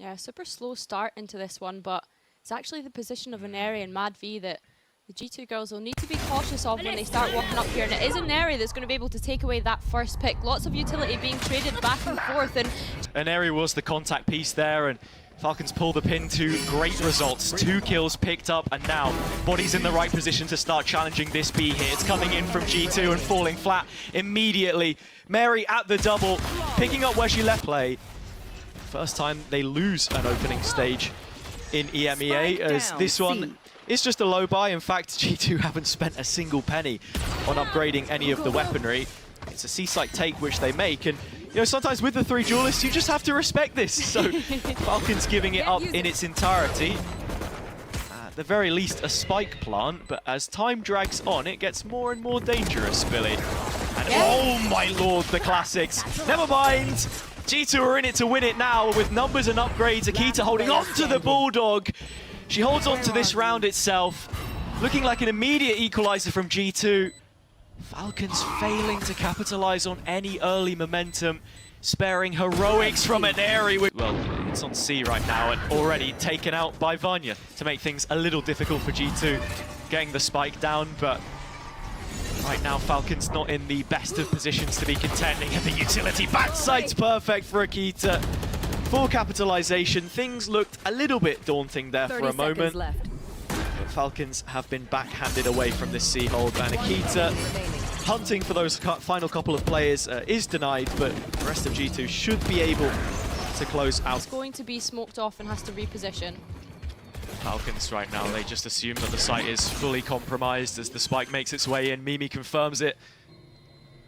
Yeah, super slow start into this one, but it's actually the position of Aneri and Mad V that the G2 girls will need to be cautious of when they start walking up here. And it is Aneri that's going to be able to take away that first pick. Lots of utility being traded back and forth. And Aneri was the contact piece there, and Falcons pull the pin to great results. 2 kills picked up, and now Body's in the right position to start challenging this B here. It's coming in from G2 and falling flat immediately. Mary at the double, picking up where she left play. First time they lose an opening stage in EMEA, as this one is just a low buy. In fact, G2 haven't spent a single penny on upgrading any of the weaponry. It's a C-site take which they make, and you know, sometimes with the 3 duelists, you just have to respect this. So Falcons giving it up in its entirety. At the very least, a spike plant, but as time drags on, it gets more and more dangerous, Billy. And oh my lord, the classics. Never mind. G2 are in it to win it now with numbers and upgrades. Akita holding on to the Bulldog. She holds on to this round itself. Looking like an immediate equalizer from G2. Falcons failing to capitalize on any early momentum, sparing heroics from Aneri. Well, it's on C right now and already taken out by Vanya to make things a little difficult for G2. Getting the spike down, but right now Falcons not in the best of positions to be contending, and the utility backside's perfect for Akita. Full capitalization. Things looked a little bit daunting there for a moment. But Falcons have been backhanded away from this C-hold, and Akita hunting for those final couple of players is denied, but the rest of G2 should be able to close out. It's going to be smoked off and has to reposition. Falcons right now, they just assume that the site is fully compromised as the spike makes its way in. Mimi confirms it.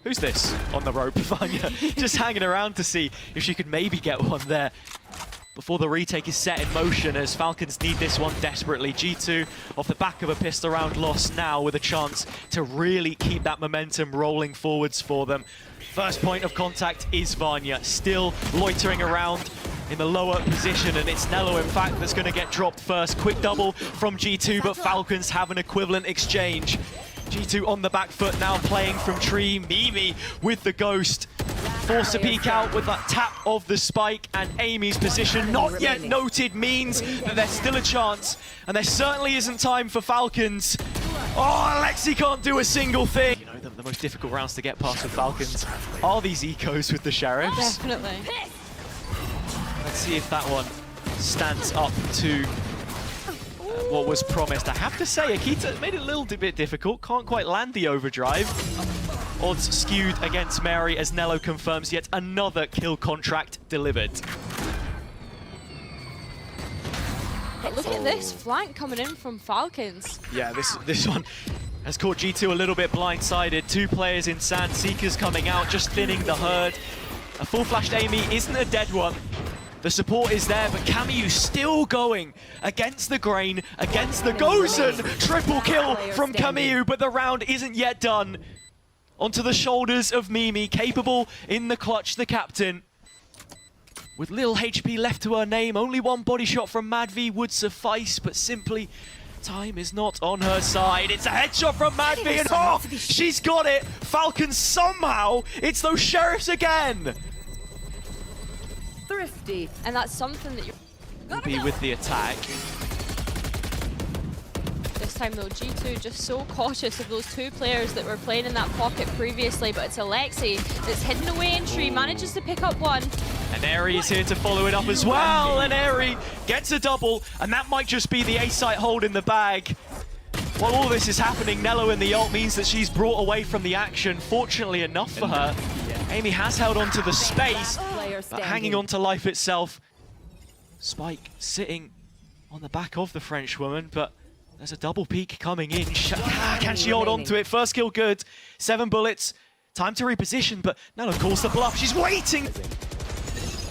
Who's this on the rope? Vanya just hanging around to see if she could maybe get one there before the retake is set in motion, as Falcons need this one desperately. G2 off the back of a pistol round loss now with a chance to really keep that momentum rolling forwards for them. First point of contact is Vanya, still loitering around in the lower position, and it's Nello in fact that's going to get dropped first. Quick double from G2, but Falcons have an equivalent exchange. G2 on the back foot now, playing from tree. Mimi with the ghost. Forced to peek out with that tap of the spike, and Amy's position not yet noted means that there's still a chance, and there certainly isn't time for Falcons. Oh, Alexi can't do a single thing. You know, the most difficult rounds to get past for Falcons are these ecos with the Sheriffs. Definitely. Let's see if that one stands up to what was promised. I have to say, Akita made it a little bit difficult. Can't quite land the overdrive. Odds skewed against Mary as Nello confirms yet another kill contract delivered. But look at this flank coming in from Falcons. Yeah, this one has caught G2 a little bit blindsided. 2 players in sand, Seekers coming out, just thinning the herd. A full-flashed Amy isn't a dead one. The support is there, but Camus still going against the grain, against the Gozen. Triple kill from Camus, but the round isn't yet done. Onto the shoulders of Mimi, capable in the clutch, the captain. With little HP left to her name, only 1 body shot from Mad V would suffice, but simply time is not on her side. It's a headshot from Mad V, and oh, she's got it. Falcons somehow, it's those Sheriffs again. Thrifty. And that's something that you're... Be with the attack. This time though, G2 just so cautious of those 2 players that were playing in that pocket previously, but it's Alexi that's hidden away in tree, manages to pick up one. And Eri is here to follow it up as well, and Eri gets a double, and that might just be the A-site hold in the bag. While all this is happening, Nello in the ult means that she's brought away from the action, fortunately enough for her. Amy has held on to the space, but hanging on to life itself. Spike sitting on the back of the Frenchwoman, but there's a double peek coming in. Can she hold on to it? First kill good. 7 bullets. Time to reposition, but Nello calls the bluff. She's waiting.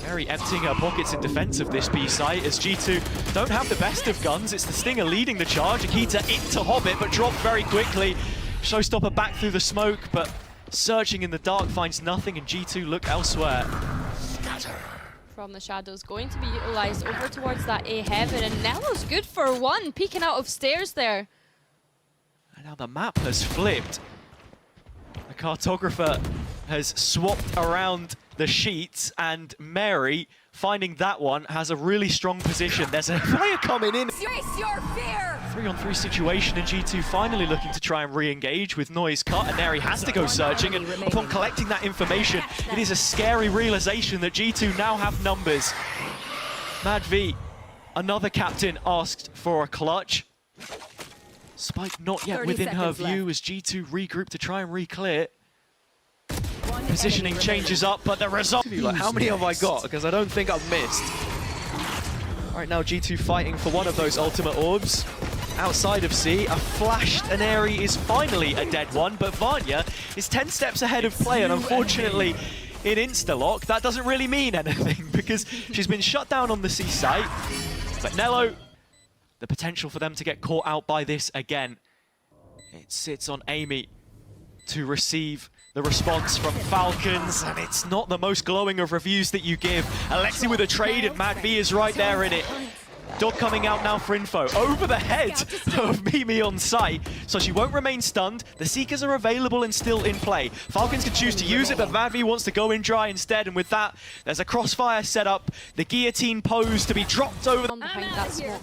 Very emptying her pockets in defense of this B site, as G2 don't have the best of guns. It's the Stinger leading the charge. Akita into Hobbit, but dropped very quickly. Showstopper back through the smoke, but searching in the dark finds nothing, and G2 look elsewhere. From the shadows, going to be utilised over towards that A heaven, and Nello's good for 1, peeking out of stairs there. And now the map has flipped. The cartographer has swapped around the sheets, and Mary finding that one, has a really strong position. There's a player coming in. Face your fear! 3-on-3 situation, and G2 finally looking to try and re-engage with noise cut, and Neri has to go searching, and upon collecting that information, it is a scary realization that G2 now have numbers. Mad V, another captain, asked for a clutch. Spike not yet within her view as G2 regroup to try and re-clear. Positioning changes up, but the result... Like, how many have I got? Because I don't think I've missed. Right now, G2 fighting for one of those ultimate orbs. Outside of C, a flashed Aneri is finally a dead one, but Vanya is 10 steps ahead of play, and unfortunately, in Instalock, that doesn't really mean anything because she's been shut down on the C site. But Nello, the potential for them to get caught out by this again. It sits on Amy to receive the response from Falcons, and it's not the most glowing of reviews that you give. Alexi with a trade, and Mad V is right there in it. Dog coming out now for info. Over the head of Mimi on site, so she won't remain stunned. The Seekers are available and still in play. Falcons can choose to use it, but Mad V wants to go in dry instead, and with that, there's a crossfire set up. The guillotine pose to be dropped over the... behind that smoke.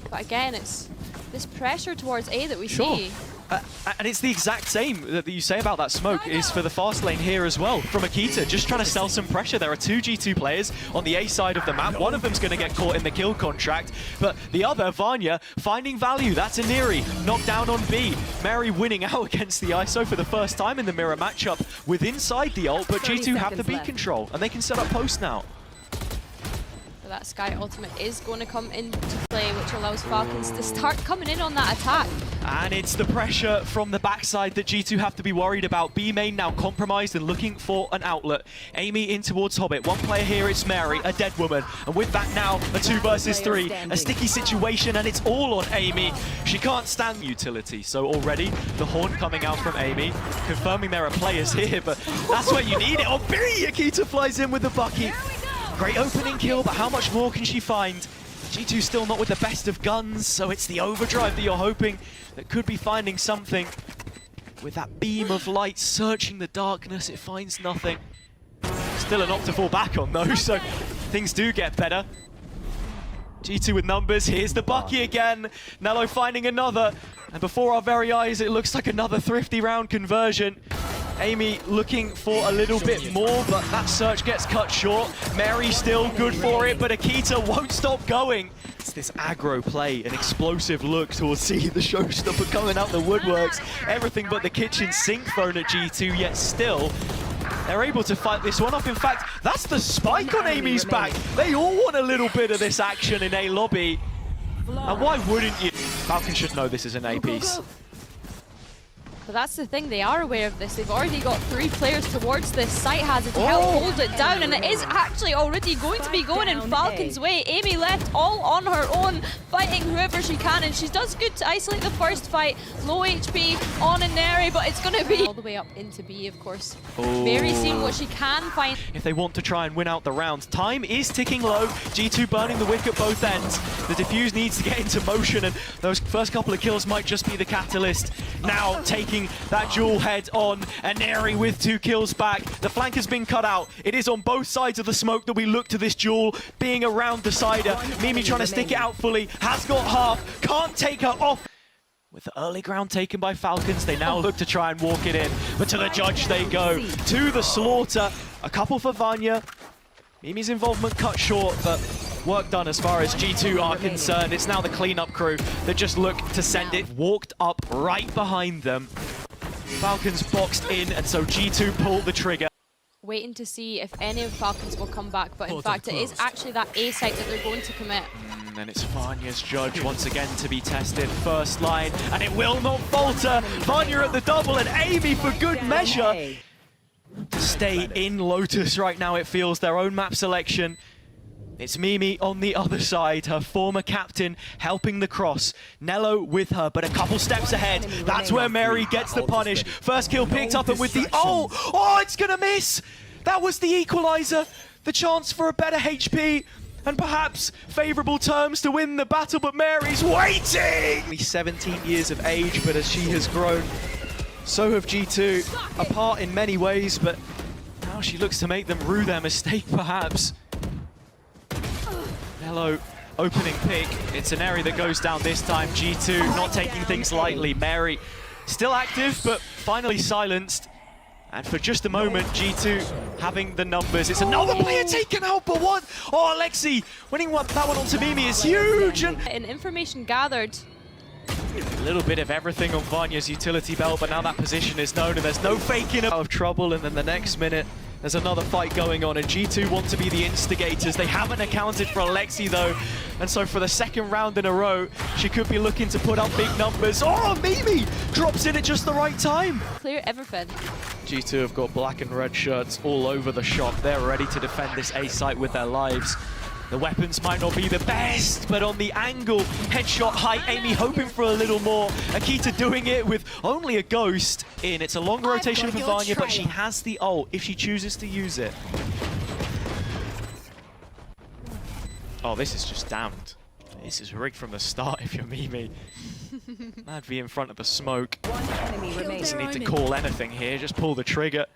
But again, it's this pressure towards A that we Sure. see. And it's the exact same that you say about that smoke is for the fast lane here as well. From Akita, just trying to sell some pressure. There are two G2 players on the A side of the map. One of them's going to get caught in the kill contract, but the other, Vanya, finding value. That's Aneri, knocked down on B. Mary winning out against the ISO for the first time in the mirror matchup with inside the ult, but G2 have the B control, and they can set up post now. That Sky ultimate is going to come into play, which allows Falcons to start coming in on that attack. And it's the pressure from the backside that G2 have to be worried about. B main now compromised and looking for an outlet. Amy in towards Hobbit. One player here, it's Mary, a dead woman. And with that now, a 2 versus 3. A sticky situation, and it's all on Amy. She can't stand utility. So already, the horn coming out from Amy, confirming there are players here, but that's where you need it. Oh, B! Akita flies in with the bucket. Great opening kill, but how much more can she find? G2 still not with the best of guns, so it's the overdrive that you're hoping that could be finding something. With that beam of light searching the darkness, it finds nothing. Still an op to fall back on though, so things do get better. G2 with numbers, here's the Bucky again. Nello finding another, and before our very eyes, it looks like another thrifty round conversion. Amy looking for a little bit more, but that search gets cut short. Mary still good for it, but Akita won't stop going. It's this aggro play, an explosive look towards C, the showstopper coming out the woodworks. Everything but the kitchen sink thrown at G2, yet still, they're able to fight this one off. In fact, that's the spike on Amy's back. They all want a little bit of this action in A lobby. And why wouldn't you? Falcon should know this is an A piece. But that's the thing, they are aware of this. They've already got 3 players towards this site hazard to help hold it down, and it is actually already going to be going in Falcon's way. Amy left all on her own, fighting whoever she can, and she does good to isolate the first fight. Low HP on Aneri, but it's going to be all the way up into B, of course. Very seeing what she can find. If they want to try and win out the round, time is ticking low. G2 burning the wick at both ends. The defuse needs to get into motion, and those first couple of kills might just be the catalyst. Now taking that dual head on, Aneri with 2 kills back. The flank has been cut out. It is on both sides of the smoke that we look to this duel being around decider. Mimi trying to stick it out fully, has got half, can't take her off. With the early ground taken by Falcons, they now look to try and walk it in, but to the judge they go. To the slaughter, a couple for Vanya. Mimi's involvement cut short, but work done as far as G2 are concerned. It's now the cleanup crew that just look to send it. Walked up right behind them. Falcons boxed in, and so G2 pulled the trigger. Waiting to see if any of Falcons will come back, but in fact it is actually that A site that they're going to commit. And it's Vanya's judge once again to be tested. First line, and it will not falter. Vanya at the double, and Amy for good measure to stay in Lotus right now. It feels their own map selection. It's Mimi on the other side, her former captain helping the cross. Nello with her, but a couple steps ahead. That's where Mary gets the punish. First kill picked up, and with the oh, it's gonna miss! That was the equalizer. The chance for a better HP and perhaps favourable terms to win the battle, but Mary's waiting! Only 17 years of age, but as she has grown, so have G2. Apart in many ways, but now Now she looks to make them rue their mistake, perhaps. Nello opening pick. It's an area that goes down this time. G2 not taking things lightly. Mary still active, but finally silenced. And for just a moment, G2 having the numbers. It's another player taken out, but what? Oh, Alexi winning that one onto Mimi is huge. And information gathered. A little bit of everything on Vanya's utility belt, but now that position is known and there's no faking out of trouble. And then the next minute, there's another fight going on, and G2 want to be the instigators. They haven't accounted for Alexi though, and so for the second round in a row, she could be looking to put up big numbers. Oh, Mimi drops in at just the right time. Clear everything. G2 have got black and red shirts all over the shop. They're ready to defend this A site with their lives. The weapons might not be the best, but on the angle, headshot height, Amy hoping for a little more. Akita doing it with only a ghost in. It's a long rotation for Vanya, but she has the ult if she chooses to use it. Oh, this is just damned. This is rigged from the start if you're Mimi. Mad V in front of the smoke. Doesn't need to call anything here, just pull the trigger.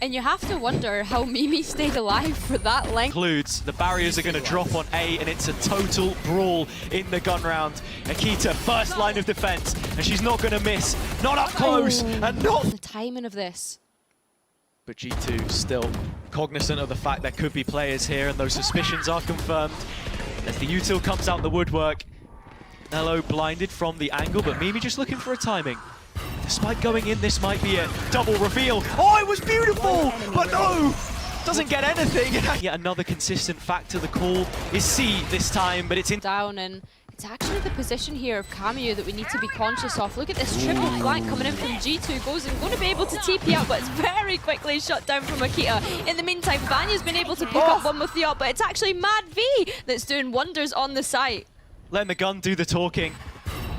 And you have to wonder how Mimi stayed alive for that length. Includes the barriers are going to drop on A, and it's a total brawl in the gun round. Akita, first line of defense, and she's not going to miss. Not up close, and not... The timing of this. But G2 still cognizant of the fact there could be players here, and those suspicions are confirmed. As the util comes out the woodwork, Nello blinded from the angle, but Mimi just looking for a timing. Despite going in, this might be a double reveal. Oh, it was beautiful, but no, doesn't get anything. Yet another consistent factor. The call is C this time, but it's in Down, and it's actually the position here of Cameo that we need to be conscious of. Look at this triple flank coming in from G2. Goes and going to be able to TP out, but it's very quickly shut down from Akita. In the meantime, Vanya's been able to pick up one with the ult, but it's actually Mad V that's doing wonders on the site. Letting the gun do the talking.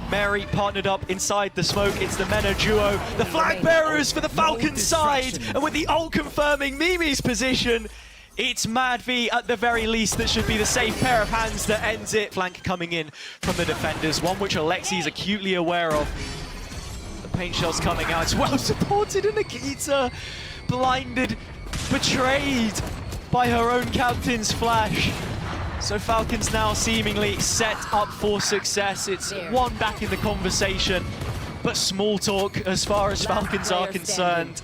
Mary partnered up inside the smoke. It's the Mena duo, the flag bearers for the Falcons side. And with the ult confirming Mimi's position, it's Mad V at the very least that should be the safe pair of hands that ends it. Flank coming in from the defenders, one which Alexi is acutely aware of. The paint shell's coming out. It's well supported, and Nikita blinded, betrayed by her own captain's flash. So Falcons now seemingly set up for success. It's one back in the conversation, but small talk as far as Falcons are concerned.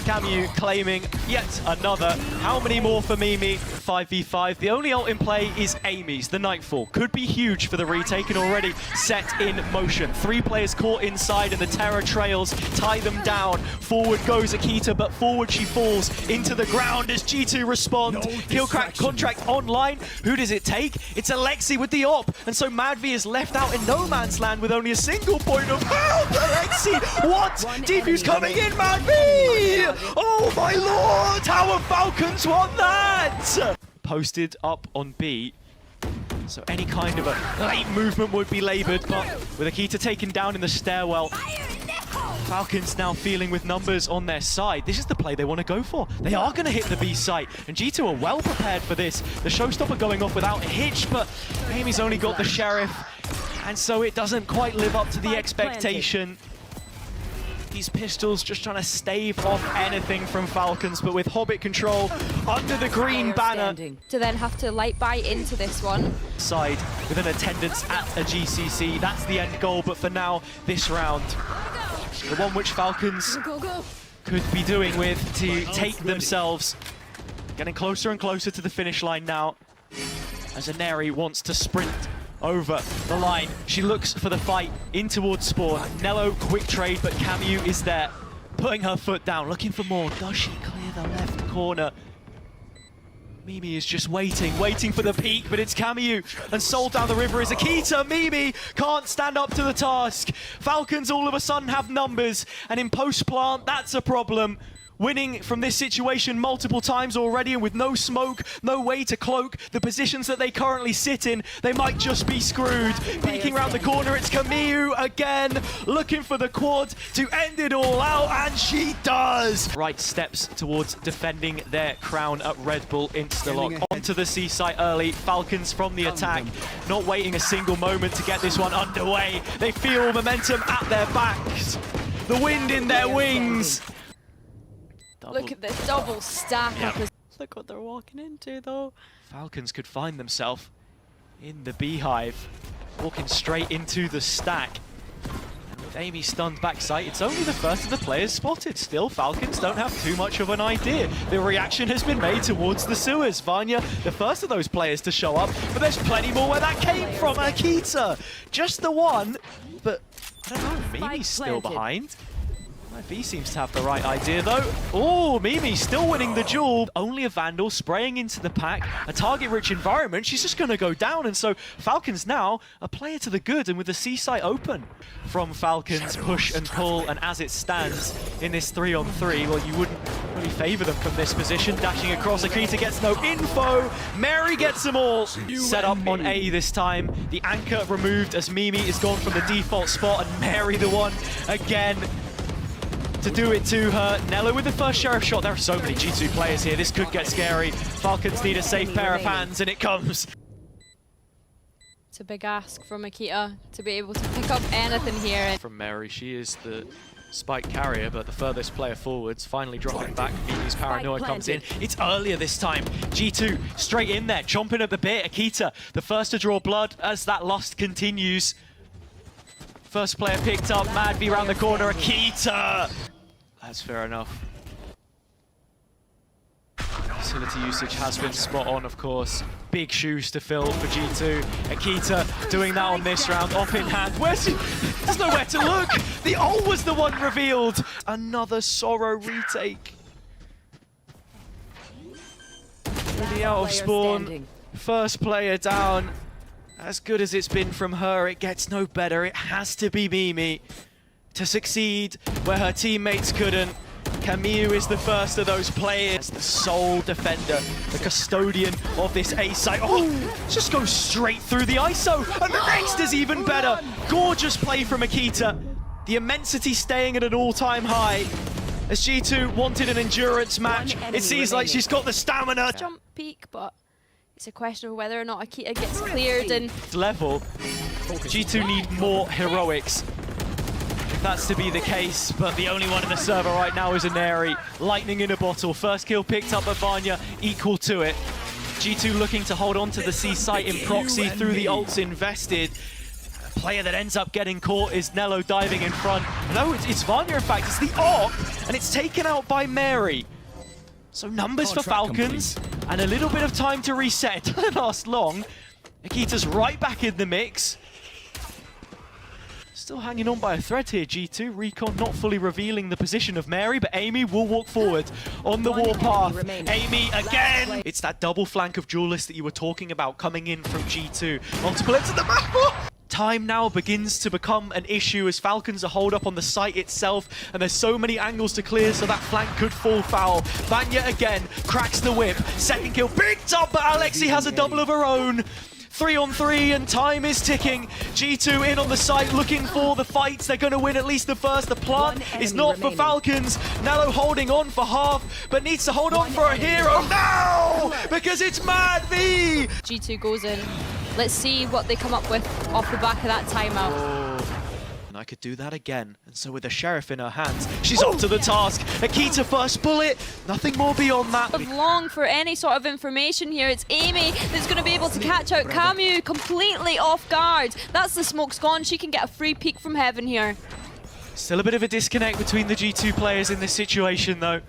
Camus claiming yet another. How many more for Mimi? 5v5. The only ult in play is Amy's. The Nightfall could be huge for the retake and already set in motion. 3 players caught inside and the Terror trails tie them down. Forward goes Akita, but forward she falls into the ground as G2 respond. Killcrack contract online. Who does it take? It's Alexi with the op, and so Mad V is left out in no man's land with only a single point of help. Alexi, what? Defuse coming in, Mad V! Oh my lord! How have Falcons won that? Posted up on B. So any kind of a late movement would be laboured, but with Akita taken down in the stairwell, Falcons now feeling with numbers on their side. This is the play they want to go for. They are going to hit the B site, and G2 are well prepared for this. The showstopper going off without a hitch, but Amy's only got the Sheriff, and so it doesn't quite live up to the expectation. These pistols just trying to stave off anything from Falcons, but with Hobbit control under the green banner. To then have to light buy into this one. Side with an attendance at a GCC, that's the end goal, but for now, this round, the one which Falcons could be doing with to take themselves, getting closer and closer to the finish line now, as Aneri wants to sprint over the line. She looks for the fight in towards spawn. Nello quick trade, but Camus is there, putting her foot down, looking for more. Does she clear the left corner? Mimi is just waiting for the peak, but it's Camus, and Soul down the river is Akita. Mimi can't stand up to the task. Falcons all of a sudden have numbers, and in post-plant, that's a problem. Winning from this situation multiple times already, and with no smoke, no way to cloak the positions that they currently sit in, they might just be screwed. Peeking around the corner, it's Camus again, looking for the quad to end it all out, and she does! Right steps towards defending their crown at Red Bull Instalock. Onto the C site early, Falcons from the attack, not waiting a single moment to get this one underway. They feel momentum at their backs, the wind in their wings. Look at this double stack up. Look what they're walking into, though. Falcons could find themselves in the beehive, walking straight into the stack. And with Amy stunned backside, it's only the first of the players spotted. Still, Falcons don't have too much of an idea. The reaction has been made towards the sewers. Vanya, the first of those players to show up, but there's plenty more where that came from. Akita, just the one, but I don't know, Mimi's still behind. V seems to have the right idea though. Oh, Mimi still winning the duel. Only a Vandal spraying into the pack. A target-rich environment. She's just going to go down. And so Falcons now a player to the good. And with the C site open from Falcons, push and pull. And as it stands in this 3-on-3, well, you wouldn't really favor them from this position. Dashing across, Akita gets no info. Mary gets them all. Set up on A this time. The anchor removed as Mimi is gone from the default spot. And Mary the one again to do it to her. Nello with the first Sheriff shot. There are so many G2 players here. This could get scary. Falcons need a safe pair of hands, and it comes. It's a big ask from Akita to be able to pick up anything here. From Mary, she is the spike carrier, but the furthest player forwards, finally dropping back. Mimi's paranoia comes in. It's earlier this time. G2 straight in there, chomping at the bit. Akita, the first to draw blood as that lust continues. First player picked up, Mad V around the corner, Akita! That's fair enough. Facility usage has been spot on, of course. Big shoes to fill for G2. Akita doing that on this round, off in hand. Where's he? There's nowhere to look! The ult was the one revealed! Another Sorrow retake. Really out of spawn. First player down. As good as it's been from her, it gets no better. It has to be Mimi to succeed where her teammates couldn't. Camille is the first of those players, the sole defender, the custodian of this A site. Oh, just goes straight through the ISO, and the next is even better. Gorgeous play from Akita. The immensity staying at an all-time high. As G2 wanted an endurance match, it seems like she's got the stamina. Jump peak, but it's a question of whether or not Akita gets cleared and level. G2 need more heroics, if that's to be the case, but the only one in the server right now is Aneri. Lightning in a bottle. First kill picked up by Vanya, equal to it. G2 looking to hold on to the C site in proxy through the ults invested. A player that ends up getting caught is Nello diving in front. No, it's Vanya in fact, it's the AWP, and it's taken out by Mary. So numbers for Falcons, and a little bit of time to reset. It doesn't last long. Akita's right back in the mix. Still hanging on by a thread here, G2. Recon not fully revealing the position of Mary, but Amy will walk forward on the warpath. Amy again! It's that double flank of duelists that you were talking about coming in from G2. Multiple ends of the map! Time now begins to become an issue as Falcons are holed up on the site itself, and there's so many angles to clear, so that flank could fall foul. Vanya again cracks the whip. Second kill picked up, but Alexi has a double of her own. 3-on-3 and time is ticking. G2 in on the site looking for the fights. They're going to win at least the first. The plant is not for Falcons. Nello holding on for half, but needs to hold on for a hero now because it's Mad V. G2 goes in. Let's see what they come up with off the back of that timeout. Oh. And I could do that again. And so with the Sheriff in her hands, she's up to the task. Akita first bullet, nothing more beyond that. Long for any sort of information here. It's Amy that's going to be able to catch out Camus completely off guard. That's the smoke's gone. She can get a free peek from heaven here. Still a bit of a disconnect between the G2 players in this situation though.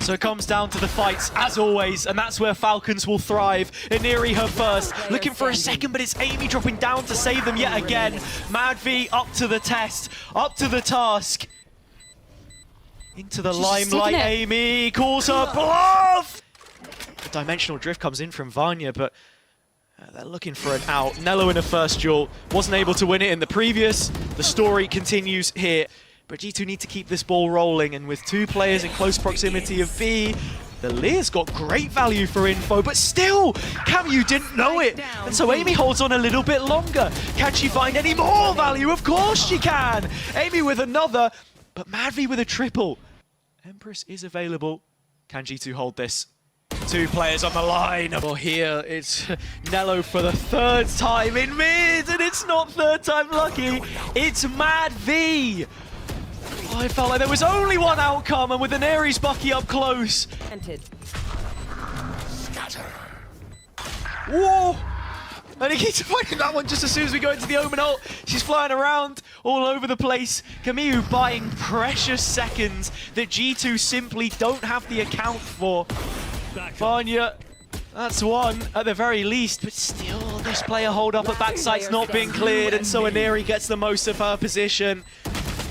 So it comes down to the fights, as always, and that's where Falcons will thrive. Aneri her first, looking for a second, but it's Amy dropping down to save them yet again. Mad V up to the test, up to the task. Into the limelight, Amy calls her bluff! The dimensional drift comes in from Vanya, but they're looking for an out. Nello in a first duel, wasn't able to win it in the previous. The story continues here. But G2 need to keep this ball rolling, and with two players in close proximity of B, the Lear's got great value for info, but still, Camu didn't know it. And so Amy holds on a little bit longer. Can she find any more value? Of course she can! Amy with another, but Mad V with a triple. Empress is available. Can G2 hold this? Two players on the line. Well, here it's Nello for the third time in mid, and it's not third time lucky. It's Mad V. Oh, it felt like there was only one outcome, and with an Ares Bucky up close. Whoa! And he keeps finding that one just as soon as we go into the Omen ult. She's flying around all over the place. Camille buying precious seconds that G2 simply don't have the account for. Vanya, that's one at the very least, but still this player hold up at backside's not being cleared, and so Aneri gets the most of her position.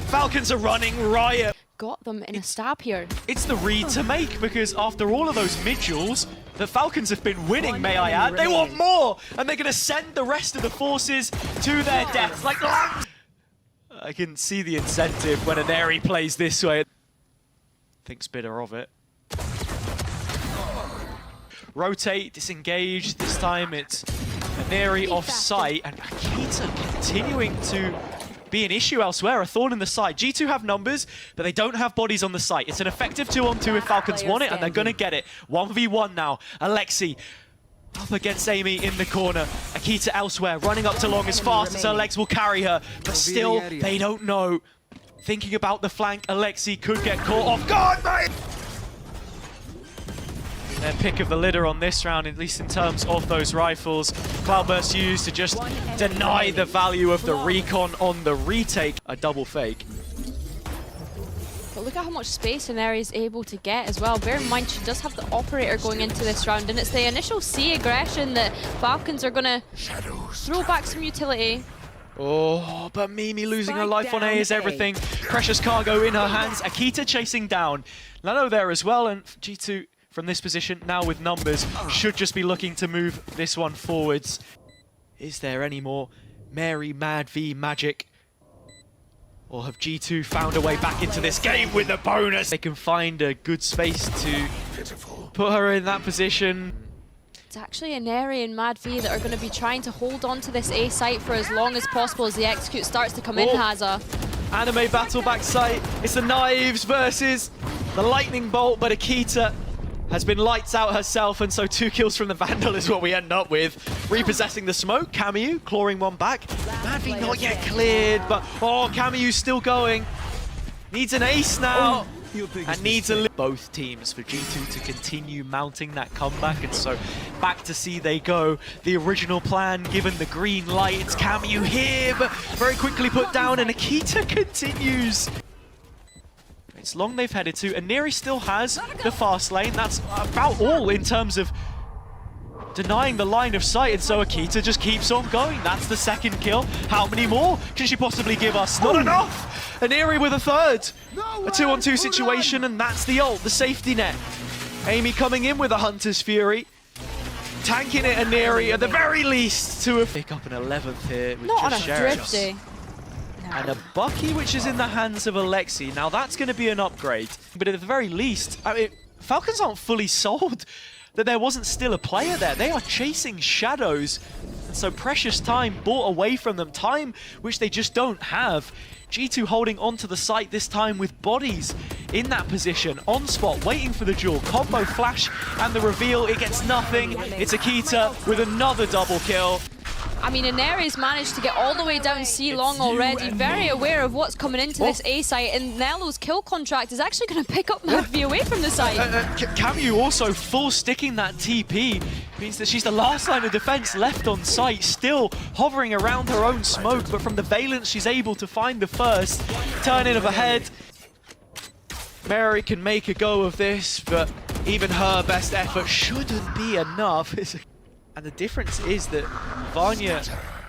Falcons are running riot. Got them in a stab here. It's the read to make, because after all of those mid-duels, the Falcons have been winning, may I add. They want more, and they're going to send the rest of the forces to their deaths. Like, I can see the incentive when Aneri plays this way. Thinks bitter of it. Rotate, disengage. This time it's Aneri off site, and Akita continuing to be an issue elsewhere, a thorn in the side. G2 have numbers, but they don't have bodies on the site. It's an effective 2-on-2 if Falcons want it, and they're going to get it. 1v1 now. Alexi up against Amy in the corner. Akita elsewhere, running up to long as fast as her legs will carry her, but still, they don't know. Thinking about the flank, Alexi could get caught off guard, mate! Their pick of the litter on this round, at least in terms of those rifles. Cloudburst used to just deny the value of the recon on the retake. A double fake. But look at how much space Aneri is able to get as well. Bear in mind, she does have the operator going into this round, and it's the initial C aggression that Falcons are going to throw back some utility. Oh, but Mimi losing her life on A is everything. Precious cargo in her hands. Akita chasing down. Lano there as well, and G2 from this position, now with numbers, should just be looking to move this one forwards. Is there any more Mary Mad V magic? Or have G2 found a way back into this game with a bonus? They can find a good space to put her in that position. It's actually Aneri and Mad V that are going to be trying to hold on to this A site for as long as possible as the execute starts to come in, Haza. Anime battle back site. It's the knives versus the lightning bolt, but Akita has been lights out herself, and so 2 kills from the Vandal is what we end up with. Repossessing the smoke, Camus clawing one back. Madvi not yet cleared, but oh, Camus still going. Needs an ace now, and needs a both teams for G2 to continue mounting that comeback, and so back to C they go. The original plan given the green light. It's Camus here, but very quickly put down, and Akita continues. It's long they've headed to, and Neri still has the fast lane. That's about all in terms of denying the line of sight, and so Akita just keeps on going. That's the second kill. How many more can she possibly give us? Not enough! Aneri with a third. A 2-on-2 situation, and that's the ult, the safety net. Amy coming in with a Hunter's Fury. Tanking it, Aneri, at the very least, to pick up an 11th here with Not just on a Drifty. And a Bucky, which is in the hands of Alexi. Now that's going to be an upgrade. But at the very least, I mean, Falcons aren't fully sold that there wasn't still a player there. They are chasing shadows. And so precious time bought away from them. Time which they just don't have. G2 holding onto the site this time with bodies in that position. On spot, waiting for the duel. Combo flash and the reveal. It gets nothing. It's Akita with another double kill. I mean, Aneri's managed to get all the way down C long already, very aware of what's coming into this A site, and Nello's kill contract is actually going to pick up Mad V away from the site. Camus also full sticking that TP means that she's the last line of defense left on site, still hovering around her own smoke, but from the valence she's able to find the first turn-in of a head. Mary can make a go of this, but even her best effort shouldn't be enough. And the difference is that Vanya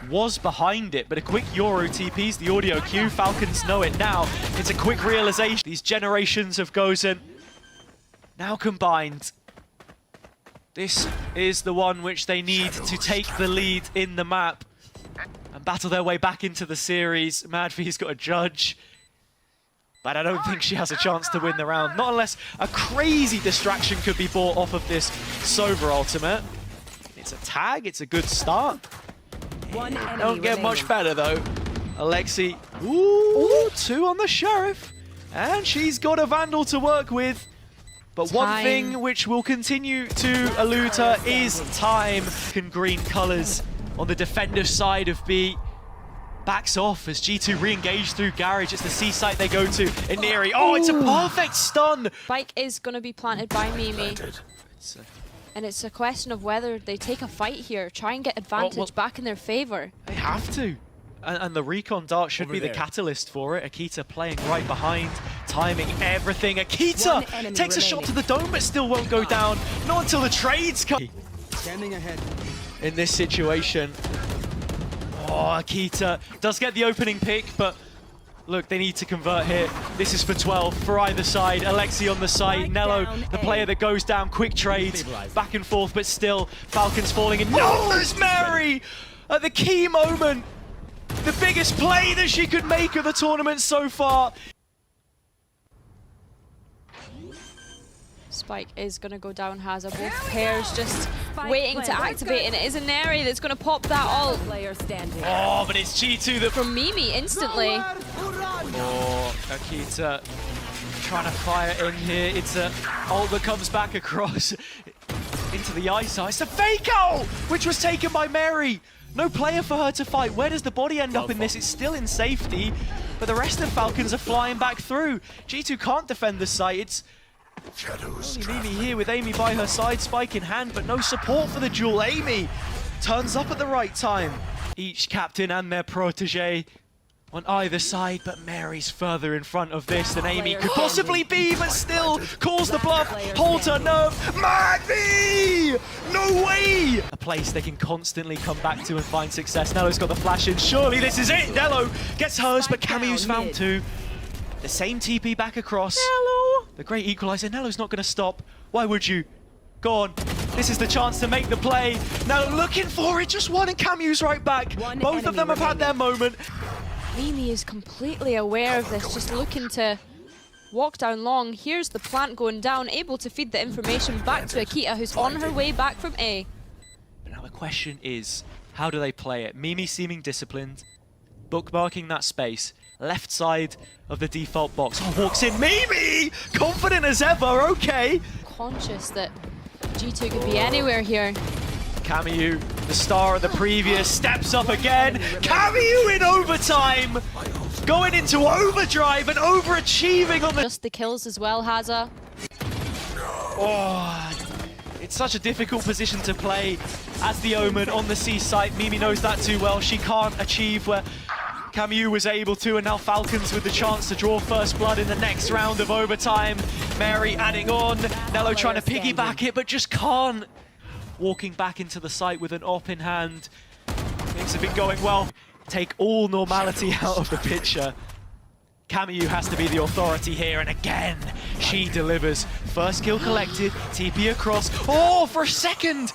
was behind it, but a quick Euro TPs the audio cue. Falcons know it now. It's a quick realization. These generations of Gozen now combined. This is the one which they need to take the lead in the map and battle their way back into the series. Madvi's got a judge, but I don't think she has a chance to win the round. Not unless a crazy distraction could be bought off of this Sova ultimate. It's a tag, it's a good start. Don't get much better though. Alexi, ooh, 2 on the Sheriff. And she's got a Vandal to work with. But one thing which will continue to elude her is time. And green colors on the defender side of B. backs off as G2 re-engage through Garage. It's the C site they go to. Ineri. Oh, it's a perfect stun. Spike is going to be planted by Mimi. And it's a question of whether they take a fight here, try and get advantage back in their favor. They have to. And the recon dart should be the catalyst for it. Akita playing right behind, timing everything. Akita takes a shot to the dome but still won't go down. Not until the trades come. Standing ahead. In this situation. Oh, Akita does get the opening pick, but look, they need to convert here. This is for 12 for either side. Alexi on the side. Nello, the player that goes down. Quick trades, back and forth, but still Falcons falling in. No, there's Mary at the key moment. The biggest play that she could make of the tournament so far. Spike is going to go down Hazza. Both pairs just waiting to activate, and it is Ineri that's going to pop that ult. Oh, but it's G2 that From Mimi instantly. Oh, Akita trying to fire in here. It's a ult that comes back across into the ice. It's a fake ult, which was taken by Mary. No player for her to fight. Where does the body end up in this? It's still in safety, but the rest of Falcons are flying back through. G2 can't defend the site. It's only Mimi here with Amy by her side, Spike in hand, but no support for the duel. Amy turns up at the right time. Each captain and their protege on either side, but Mary's further in front of this than Amy could possibly be, but still calls the bluff, holds her nerve. Magby! No way! A place they can constantly come back to and find success. Nello's got the flash in. Surely this is it. Nello gets hers, but Camu's found two. The same TP back across. Nello! The great equalizer. Nello's not going to stop. Why would you? Go on. This is the chance to make the play. Nello looking for it. Just one, and Camu's right back. Both of them have had their moment. Mimi is completely aware of this, just looking to walk down long. Here's the plant going down, able to feed the information back to Akita, who's on her way back from A. But now the question is, how do they play it? Mimi seeming disciplined, bookmarking that space, left side of the default box. Oh, walks in Mimi! Confident as ever, okay. Conscious that G2 could be anywhere here. Camu, the star of the previous, steps up again. Camu in overtime! Going into overdrive and overachieving on the... Just the kills as well, Hazza. Oh, it's such a difficult position to play as the Omen on the C site. Mimi knows that too well. She can't achieve where Camu was able to, and now Falcons with the chance to draw first blood in the next round of overtime. Mary adding on. Nello trying to piggyback it, but just can't. Walking back into the site with an op in hand. Things have been going well. Take all normality out of the picture. Camu has to be the authority here, and again, she delivers. First kill collected, TP across. Oh, for a second!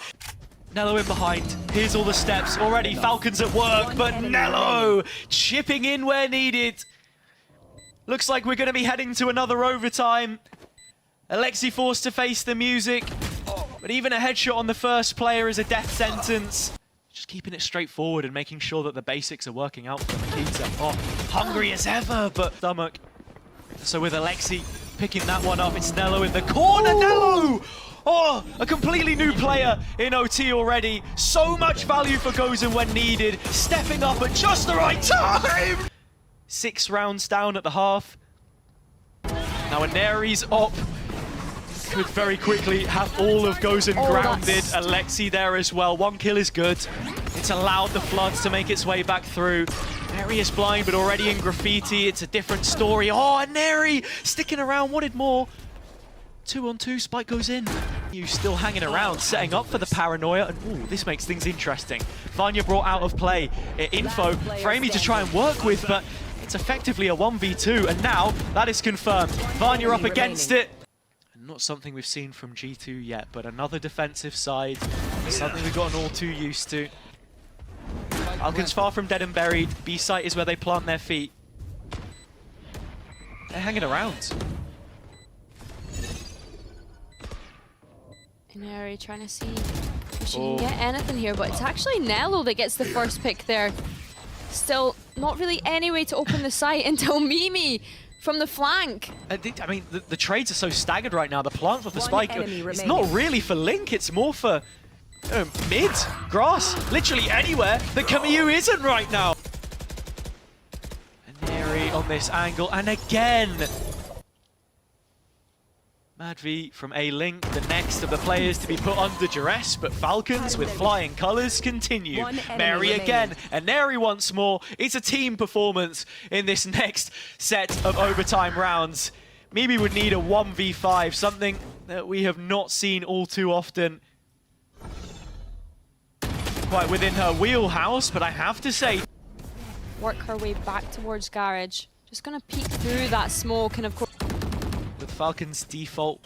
Nello in behind. Here's all the steps. Already Falcons at work, but Nello chipping in where needed. Looks like we're going to be heading to another overtime. Alexi forced to face the music. But even a headshot on the first player is a death sentence. Just keeping it straightforward and making sure that the basics are working out for Akita. Oh, hungry as ever, but stomach. So with Alexi picking that one up, it's Nello in the corner. Nello! Oh, a completely new player in OT already. So much value for Gozen when needed. Stepping up at just the right time. 6 rounds down at the half. Now Ineri's op could very quickly have all of Gozen grounded. Alexi there as well. 1 kill is good. It's allowed the Floods to make its way back through. Neri is blind, but already in graffiti. It's a different story. Oh, and Neri sticking around, wanted more. 2-on-2, Spike goes in. You still hanging around, setting up for the paranoia. And ooh, this makes things interesting. Vanya brought out of play info for Amy to try and work with, but it's effectively a 1v2. And now that is confirmed. Vanya up against it. Not something we've seen from G2 yet, but another defensive side. Something we've gotten all too used to. Falcons far from dead and buried. B site is where they plant their feet. They're hanging around. Ineri trying to see if she can get anything here, but it's actually Nello that gets the first pick there. Still not really any way to open the site until Mimi from the flank. I mean, the trades are so staggered right now. The plant for the Spike, it's not really for Link, it's more for mid, grass, literally anywhere that Camu isn't right now. great on this angle, and again! Madvi from A-Link, the next of the players to be put under duress, but Falcons with flying colours continue. Mary again, and Neri once more. It's a team performance in this next set of overtime rounds. Mimi would need a 1v5, something that we have not seen all too often. Quite within her wheelhouse, but I have to say... Work her way back towards Garage. Just gonna peek through that smoke, and of course... With Falcons default,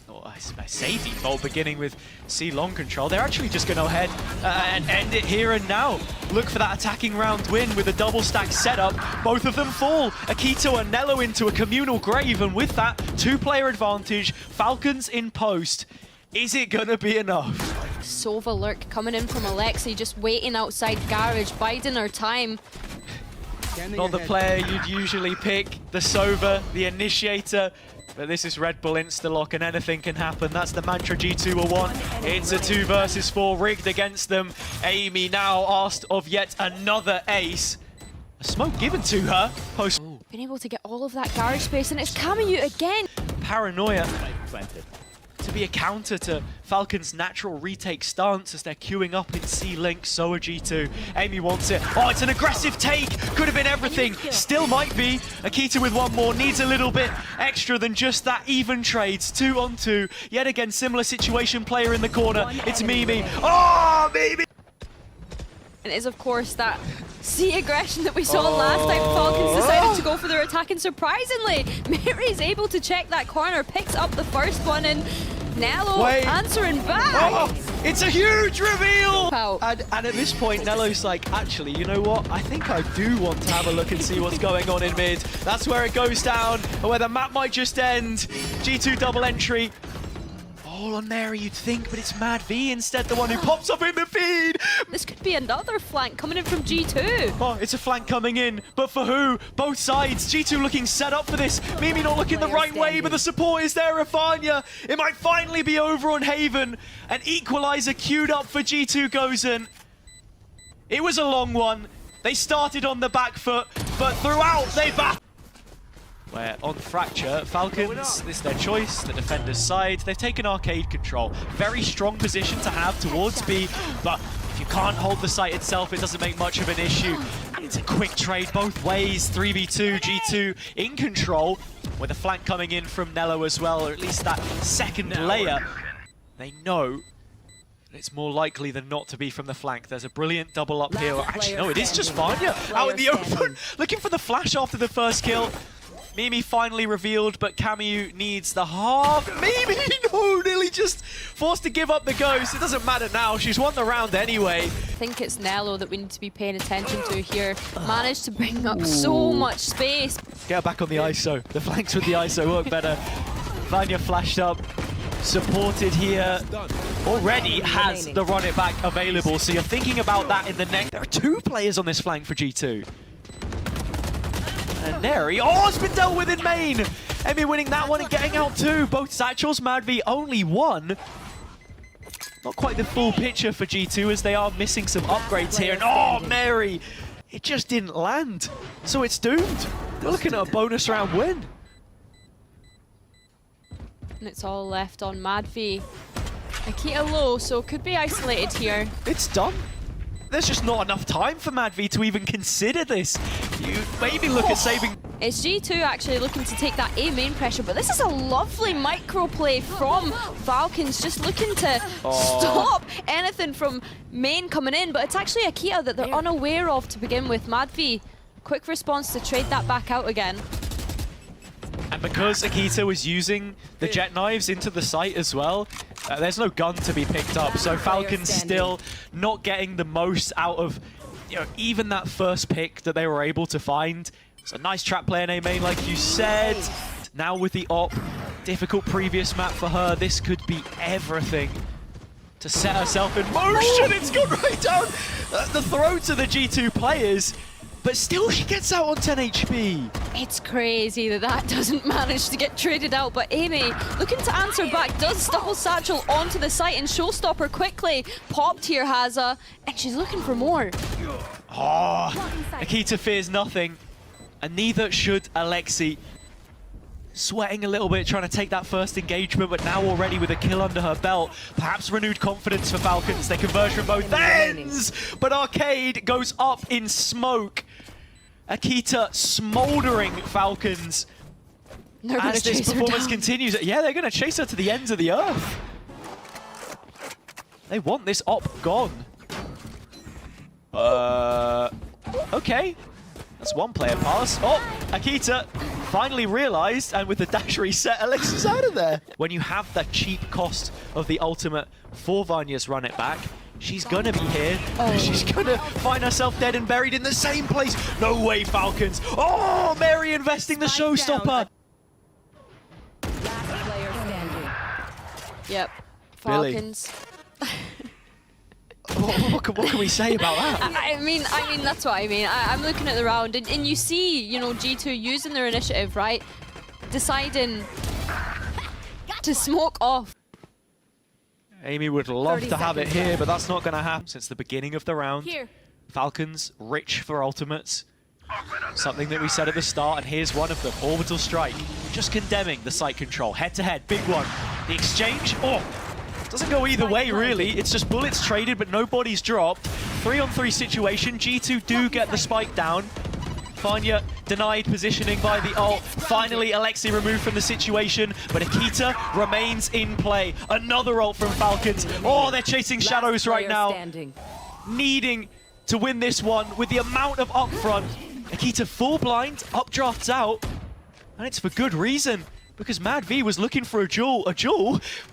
or I say default, beginning with C long control, they're actually just going to head and end it here and now. Look for that attacking round win with a double stack setup. Both of them fall. Akito and Nello into a communal grave, and with that, two-player advantage, Falcons in post. Is it going to be enough? Sova lurk coming in from Alexi, just waiting outside Garage, biding her time. Not the player you'd usually pick, the Sova, the initiator. But this is Red Bull Instalock, and anything can happen. That's the mantra G2 will want. It's a 2 versus 4 rigged against them. Amy now asked of yet another ace. A smoke given to her. Post. Been able to get all of that Garage space, and it's Camus again. Paranoia to be a counter to Falcons' natural retake stance as they're queuing up in C-Link. So are G2. Amy wants it. Oh, it's an aggressive take. Could have been everything. Still might be. Akita with one more. Needs a little bit extra than just that. Even trades. 2 on 2. Yet again, similar situation. Player in the corner. It's Mimi. Oh, Mimi! And it is, of course, that C aggression that we saw last time Falcons decided to go for their attack. And surprisingly, Mary's able to check that corner. Picks up the first one, and Nello answering back. Oh, it's a huge reveal! Wow. And at this point, Nello's like, actually, you know what? I think I do want to have a look and see what's going on in mid. That's where it goes down, or where the map might just end. G2 double entry. All on Mary, you'd think, but it's Mad V instead, the one who pops up in the feed. This could be another flank coming in from G2. Oh, it's a flank coming in, but for who? Both sides. G2 looking set up for this. Mimi not looking the right way, but the support is there, Rafania. It might finally be over on Haven. An equalizer queued up for G2 Gozen. It was a long one. They started on the back foot, but throughout they back. Where on Fracture, Falcons, this is their choice, the defender's side. They've taken arcade control. Very strong position to have towards B, but if you can't hold the site itself, it doesn't make much of an issue. It's a quick trade both ways, 3v2, G2 in control, with a flank coming in from Nello as well, or at least that second layer. They know it's more likely than not to be from the flank. There's a brilliant double up here. Actually, no, it is just Vanya out in the open, looking for the flash after the first kill. Mimi finally revealed, but Camus needs the half. Mimi, no, nearly just forced to give up the ghost. It doesn't matter now. She's won the round anyway. I think it's Nello that we need to be paying attention to here. Managed to bring up so much space. Get her back on the ISO. The flanks with the ISO work better. Vanya flashed up, supported here. Already has the run it back available, so you're thinking about that in the next. There are 2 players on this flank for G2. And Neri, oh, it's been dealt with in main. Emmy winning that one and getting out 2. Both satchels, Madvi only 1. Not quite the full picture for G2 as they are missing some upgrades here. And oh, Mary, it just didn't land. So it's doomed. They're looking at a bonus round win. And it's all left on Madvi. Akita low, so could be isolated here. It's done. There's just not enough time for Madvi to even consider this. You maybe look at saving. It's G2 actually looking to take that A main pressure, but this is a lovely micro play from Falcons, just looking to stop anything from main coming in, but it's actually Akita that they're unaware of to begin with. Madvi, quick response to trade that back out again. And because Akita was using the jet knives into the site as well, there's no gun to be picked up. So Falcons still not getting the most out of, you know, even that first pick that they were able to find. It's a nice trap play in A main, like you said. Now with the op, difficult previous map for her. This could be everything to set herself in motion. It's gone right down the throats of the G2 players. But still, she gets out on 10 HP. It's crazy that that doesn't manage to get traded out, but Amy, looking to answer back, does double satchel onto the site, and Showstopper quickly popped here, Haza, and she's looking for more. Oh, Akita fears nothing. And neither should Alexi. Sweating a little bit, trying to take that first engagement, but now already with a kill under her belt. Perhaps renewed confidence for Falcons. They converge from both ends, but Arcade goes up in smoke. Akita smoldering Falcons as this performance continues. Yeah, they're going to chase her to the ends of the earth. They want this op gone. Okay. That's one player pass. Oh, Akita finally realized, and with the dash reset, Alexi's out of there. When you have that cheap cost of the ultimate for Vanya's run it back, she's gonna be here. She's gonna find herself dead and buried in the same place. No way, Falcons. Oh, Mary investing the showstopper. Last player standing. Yep. Billy. Falcons. What can we say about that? I mean, that's what I mean. I'm looking at the round, and you see, you know, G2 using their initiative, right? Deciding to smoke off. Amy would love to have it here, but that's not going to happen. Since the beginning of the round, Here. Falcons rich for ultimates. Something that we said at the start, and here's one of them. Orbital Strike. Just condemning the site control. Head-to-head, big one. The exchange, doesn't go either way, really. It's just bullets traded, but no bodies dropped. 3-on-3 situation. G2 do get the spike down. Vanya denied positioning by the ult. Finally, Alexi removed from the situation, but Akita remains in play. Another ult from Falcons. Oh, they're chasing shadows right now. Needing to win this one with the amount of upfront. Akita full blind, updrafts out, and it's for good reason. Because Mad V was looking for a jewel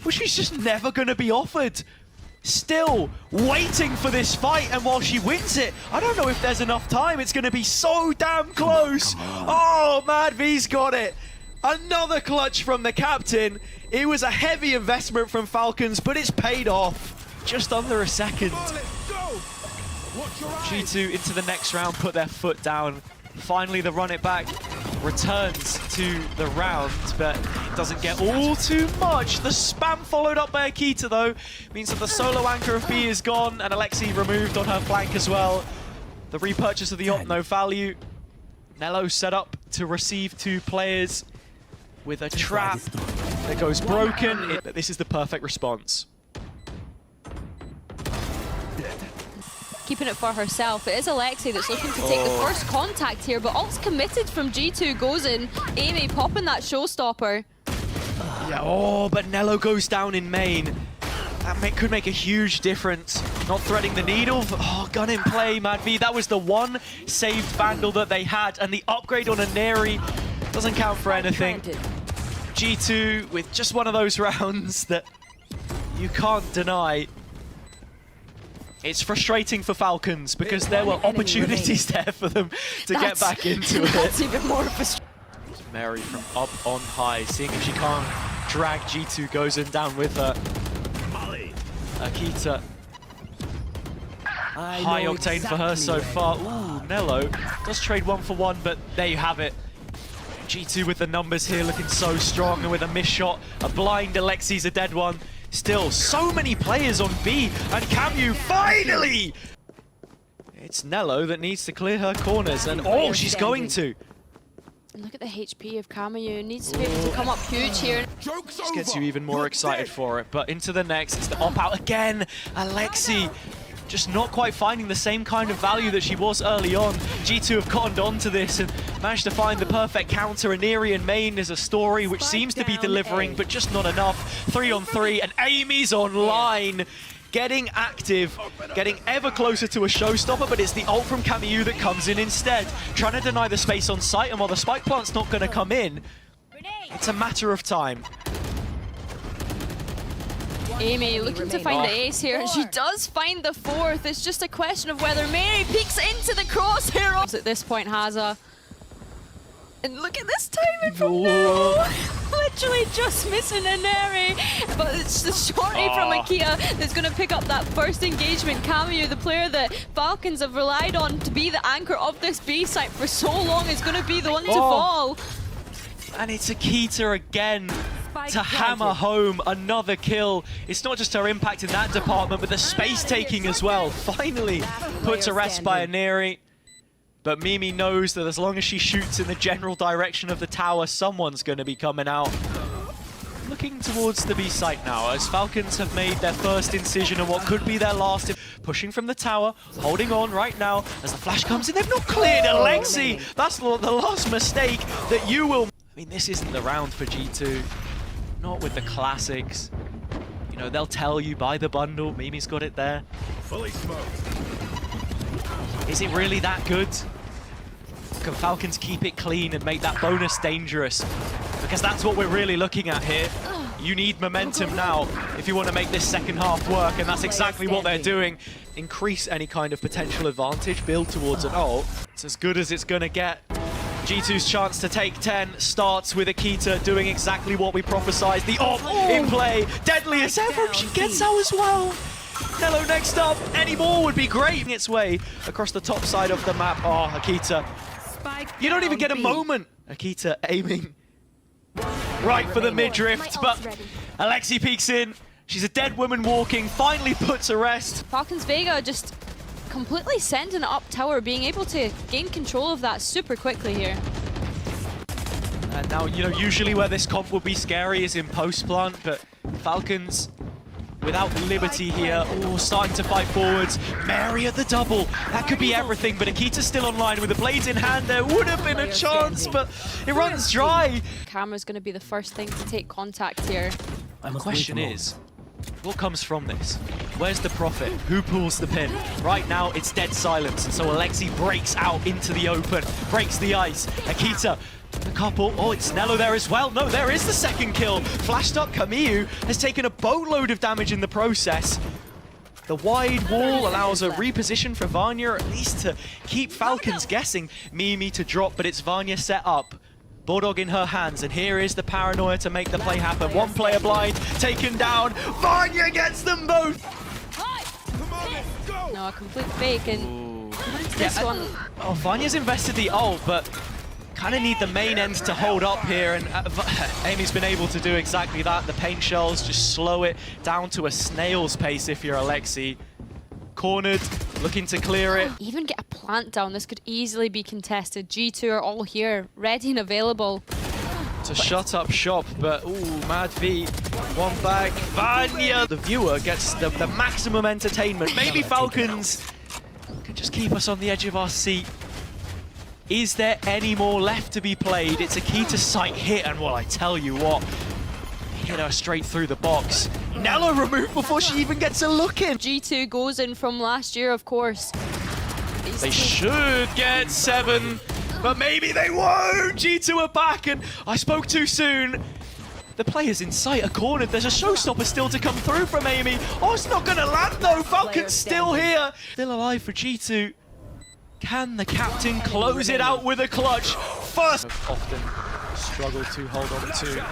which she's just never going to be offered. Still waiting for this fight, and while she wins it, I don't know if there's enough time. It's going to be so damn close. Oh, Mad V's got it. Another clutch from the captain. It was a heavy investment from Falcons, but it's paid off. Just under a second. G2 into the next round, put their foot down. Finally, the run it back returns to the round, but it doesn't get all too much. The spam followed up by Akita, though, means that the solo anchor of B is gone, and Alexi removed on her flank as well. The repurchase of the op, no value. Nello set up to receive 2 players with a trap that goes broken. This is the perfect response. Keeping it for herself. It is Alexi that's looking to take the first contact here, but all's committed from G2 goes in. Amy popping that showstopper. Yeah, but Nello goes down in main. That could make a huge difference. Not threading the needle. Gun in play, Mad V. That was the one saved Vandal that they had, and the upgrade on a Neri doesn't count for anything. G2 with just one of those rounds that you can't deny. It's frustrating for Falcons because there were opportunities there for them to get back into it. That's even more frustrating. Mary from up on high, seeing if she can't drag G2, goes in down with her. Akita. High octane for her so far. Ooh, Nello does trade 1-for-1, but there you have it. G2 with the numbers here looking so strong, and with a missed shot, a blind Alexi's a dead one. Still, so many players on B, and Camu finally! It's Nello that needs to clear her corners, and she's going to. Look at the HP of Camu. Needs to be able to come up huge here. Just gets you even more excited for it, but into the next, it's the op out again. Alexi just not quite finding the same kind of value that she was early on. G2 have cottoned on to this and managed to find the perfect counter. Aneri and main is a story which seems to be delivering, but just not enough. 3-on-3, and Amy's online. Getting active, getting ever closer to a showstopper, but it's the ult from Camu that comes in instead. Trying to deny the space on site, and while the spike plant's not going to come in, it's a matter of time. Amy looking to find the ace here, and she does find the 4th. It's just a question of whether Mary peeks into the crosshair. At this point, Haza. And look at this timing from Nello. Literally just missing a Neri. But it's the shorty from Akita that's going to pick up that first engagement. Camu, the player that Falcons have relied on to be the anchor of this B site for so long, is going to be the one to fall. And it's Akita again to hammer home another kill. It's not just her impact in that department, but the space taking as well. Finally put to rest by Aneri. But Mimi knows that as long as she shoots in the general direction of the tower, someone's going to be coming out. Looking towards the B site now, as Falcons have made their first incision and what could be their last. Pushing from the tower, holding on right now. As the flash comes in, they've not cleared Alexi. That's the last mistake that you will... I mean, this isn't the round for G2. Not with the classics. You know, they'll tell you, buy the bundle. Mimi's got it there. Fully smoked. Is it really that good? Can Falcons keep it clean and make that bonus dangerous? Because that's what we're really looking at here. You need momentum now if you want to make this second half work, and that's exactly what they're doing. Increase any kind of potential advantage, build towards an ult. It's as good as it's going to get. G2's chance to take 10 starts with Akita doing exactly what we prophesied. The ult in play, deadly as ever, she gets out as well. Hello, next up, any more would be great. Its way across the top side of the map. Oh, Akita. You don't even get a moment. Akita aiming right for the mid-drift, but Alexi peeks in. She's a dead woman walking, finally puts a rest. Falcons Vega just completely sending it up tower, being able to gain control of that super quickly here. And now, you know, usually where this comp would be scary is in post-plant, but Falcons without Liberty here. Oh, starting to fight forwards. Mary at the double. That could be everything, but Akita's still online with the blades in hand. There would have been a chance, but it runs dry. Camera's going to be the first thing to take contact here. And the question is, what comes from this? Where's the profit? Who pulls the pin? Right now, it's dead silence, and so Alexi breaks out into the open, breaks the ice. Akita, a couple. Oh, it's Nello there as well. No, there is the second kill. Flashed up, Camille has taken a boatload of damage in the process. The wide wall allows a reposition for Vanya, at least to keep Falcons guessing. Mimi to drop, but it's Vanya set up. Bulldog in her hands, and here is the paranoia to make the play happen. One player blind, taken down. Vanya gets them both! No, a complete fake, and this one. Oh, Vanya's invested the ult, but kind of need the main end to hold up here, and Amy's been able to do exactly that. The paint shells just slow it down to a snail's pace if you're Alexi. Cornered, looking to clear it. Even get a plant down, this could easily be contested. G2 are all here, ready and available. To shut up shop, but ooh, Mad V, one back. Vanya, the viewer, gets the maximum entertainment. Maybe Falcons can just keep us on the edge of our seat. Is there any more left to be played? It's a key to sight hit, and well, I tell you what, hit her straight through the box. Nello removed before she even gets a look in. G2 goes in from last year, of course. They should get 7, but maybe they won't. G2 are back, and I spoke too soon. The players in sight are cornered. There's a showstopper still to come through from Amy. Oh, it's not going to land though. Falcon's still here. Still alive for G2. Can the captain close it out with a clutch? First! Often struggle to hold on to.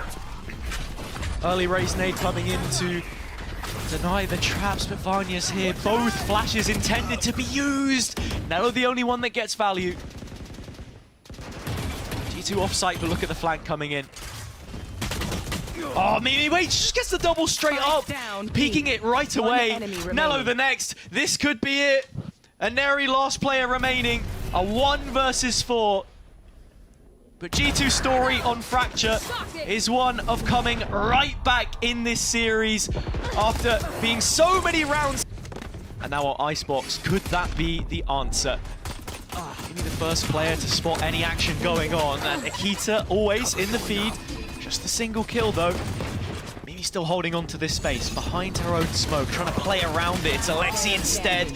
Early raise nade coming in to deny the traps, but Vanya's here. Both flashes intended to be used. Nello the only one that gets value. G2 offsite, but look at the flank coming in. Oh, Mimi, wait, she just gets the double straight up. Peeking it right away. Nello the next. This could be it. A Neri last player remaining, a 1 versus 4. But G2's story on Fracture is one of coming right back in this series after being so many rounds. And now our Icebox, could that be the answer? Give me the first player to spot any action going on. And Akita always in the feed, just a single kill though. Mimi still holding on to this space, behind her own smoke, trying to play around it. It's Alexi instead.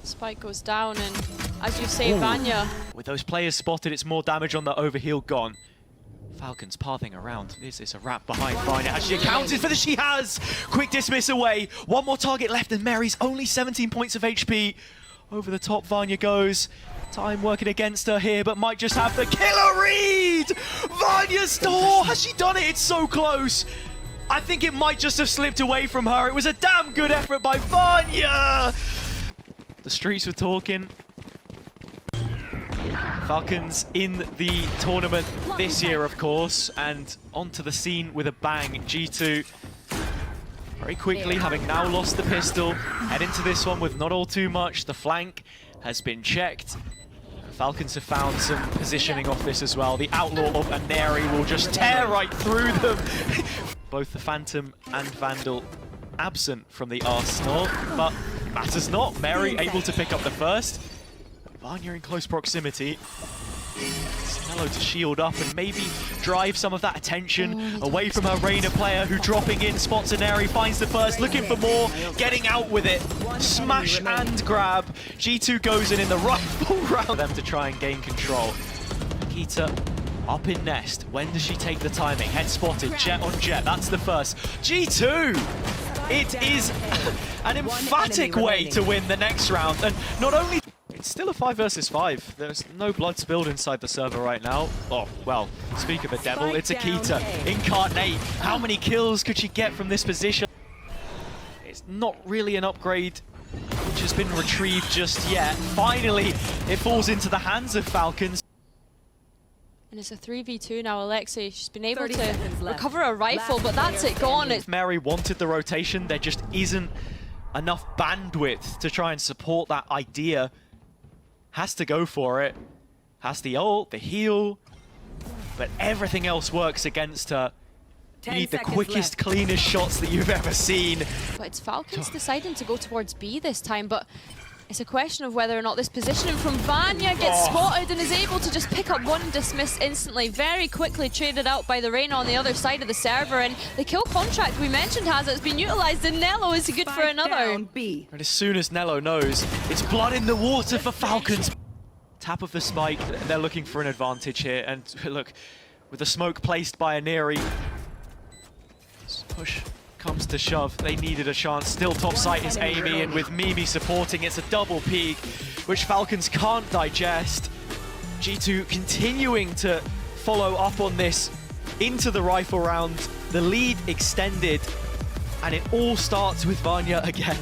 Spike goes down, and as you say, Vanya. With those players spotted, it's more damage on the overheal gone. Falcons pathing around. Is this a wrap behind Vanya? Has she accounted for this? She has! Quick dismiss away. One more target left, and Mary's only 17 points of HP. Over the top, Vanya goes. Time working against her here, but might just have the killer read! Vanya's door! Has she done it? It's so close. I think it might just have slipped away from her. It was a damn good effort by Vanya! The streets were talking. Falcons in the tournament this year, of course, and onto the scene with a bang. G2 very quickly, having now lost the pistol, head into this one with not all too much. The flank has been checked. Falcons have found some positioning off this as well. The Outlaw of Aneri will just tear right through them. Both the Phantom and Vandal absent from the Arsenal, but matters not. Mary able to pick up the first. Vanya in close proximity. Snello to shield up and maybe drive some of that attention away from her Reyna player, who dropping in, spots Aneri, finds the first, looking for more, getting out with it. Smash and grab. G2 goes in the rifle round for them to try and gain control. Nikita up in nest. When does she take the timing? Head spotted, Jet on Jet, that's the first. G2! It is an emphatic way to win the next round, and not only... It's still a 5 versus 5. There's no blood spilled inside the server right now. Oh, well, speak of a devil, it's Akita. Incarnate. How many kills could she get from this position? It's not really an upgrade which has been retrieved just yet. Finally, it falls into the hands of Falcons. And it's a 3v2 now. Alexei, she's been able to recover a rifle, but that's it gone. If Mary wanted the rotation, there just isn't enough bandwidth to try and support that idea. Has to go for it. Has the ult, the heal, but everything else works against her. You need the quickest, cleanest shots that you've ever seen. But it's Falcons deciding to go towards B this time, but it's a question of whether or not this positioning from Vanya gets spotted and is able to just pick up one dismiss instantly. Very quickly traded out by the Reyna on the other side of the server, and the kill contract we mentioned has been utilized, and Nello is good for another. And as soon as Nello knows, it's blood in the water for Falcons. Tap of the spike, they're looking for an advantage here, and look, with the smoke placed by Aneri, push comes to shove, they needed a chance. Still top site is Amy, and with Mimi supporting, it's a double peak, which Falcons can't digest. G2 continuing to follow up on this into the rifle round. The lead extended, and it all starts with Vanya again.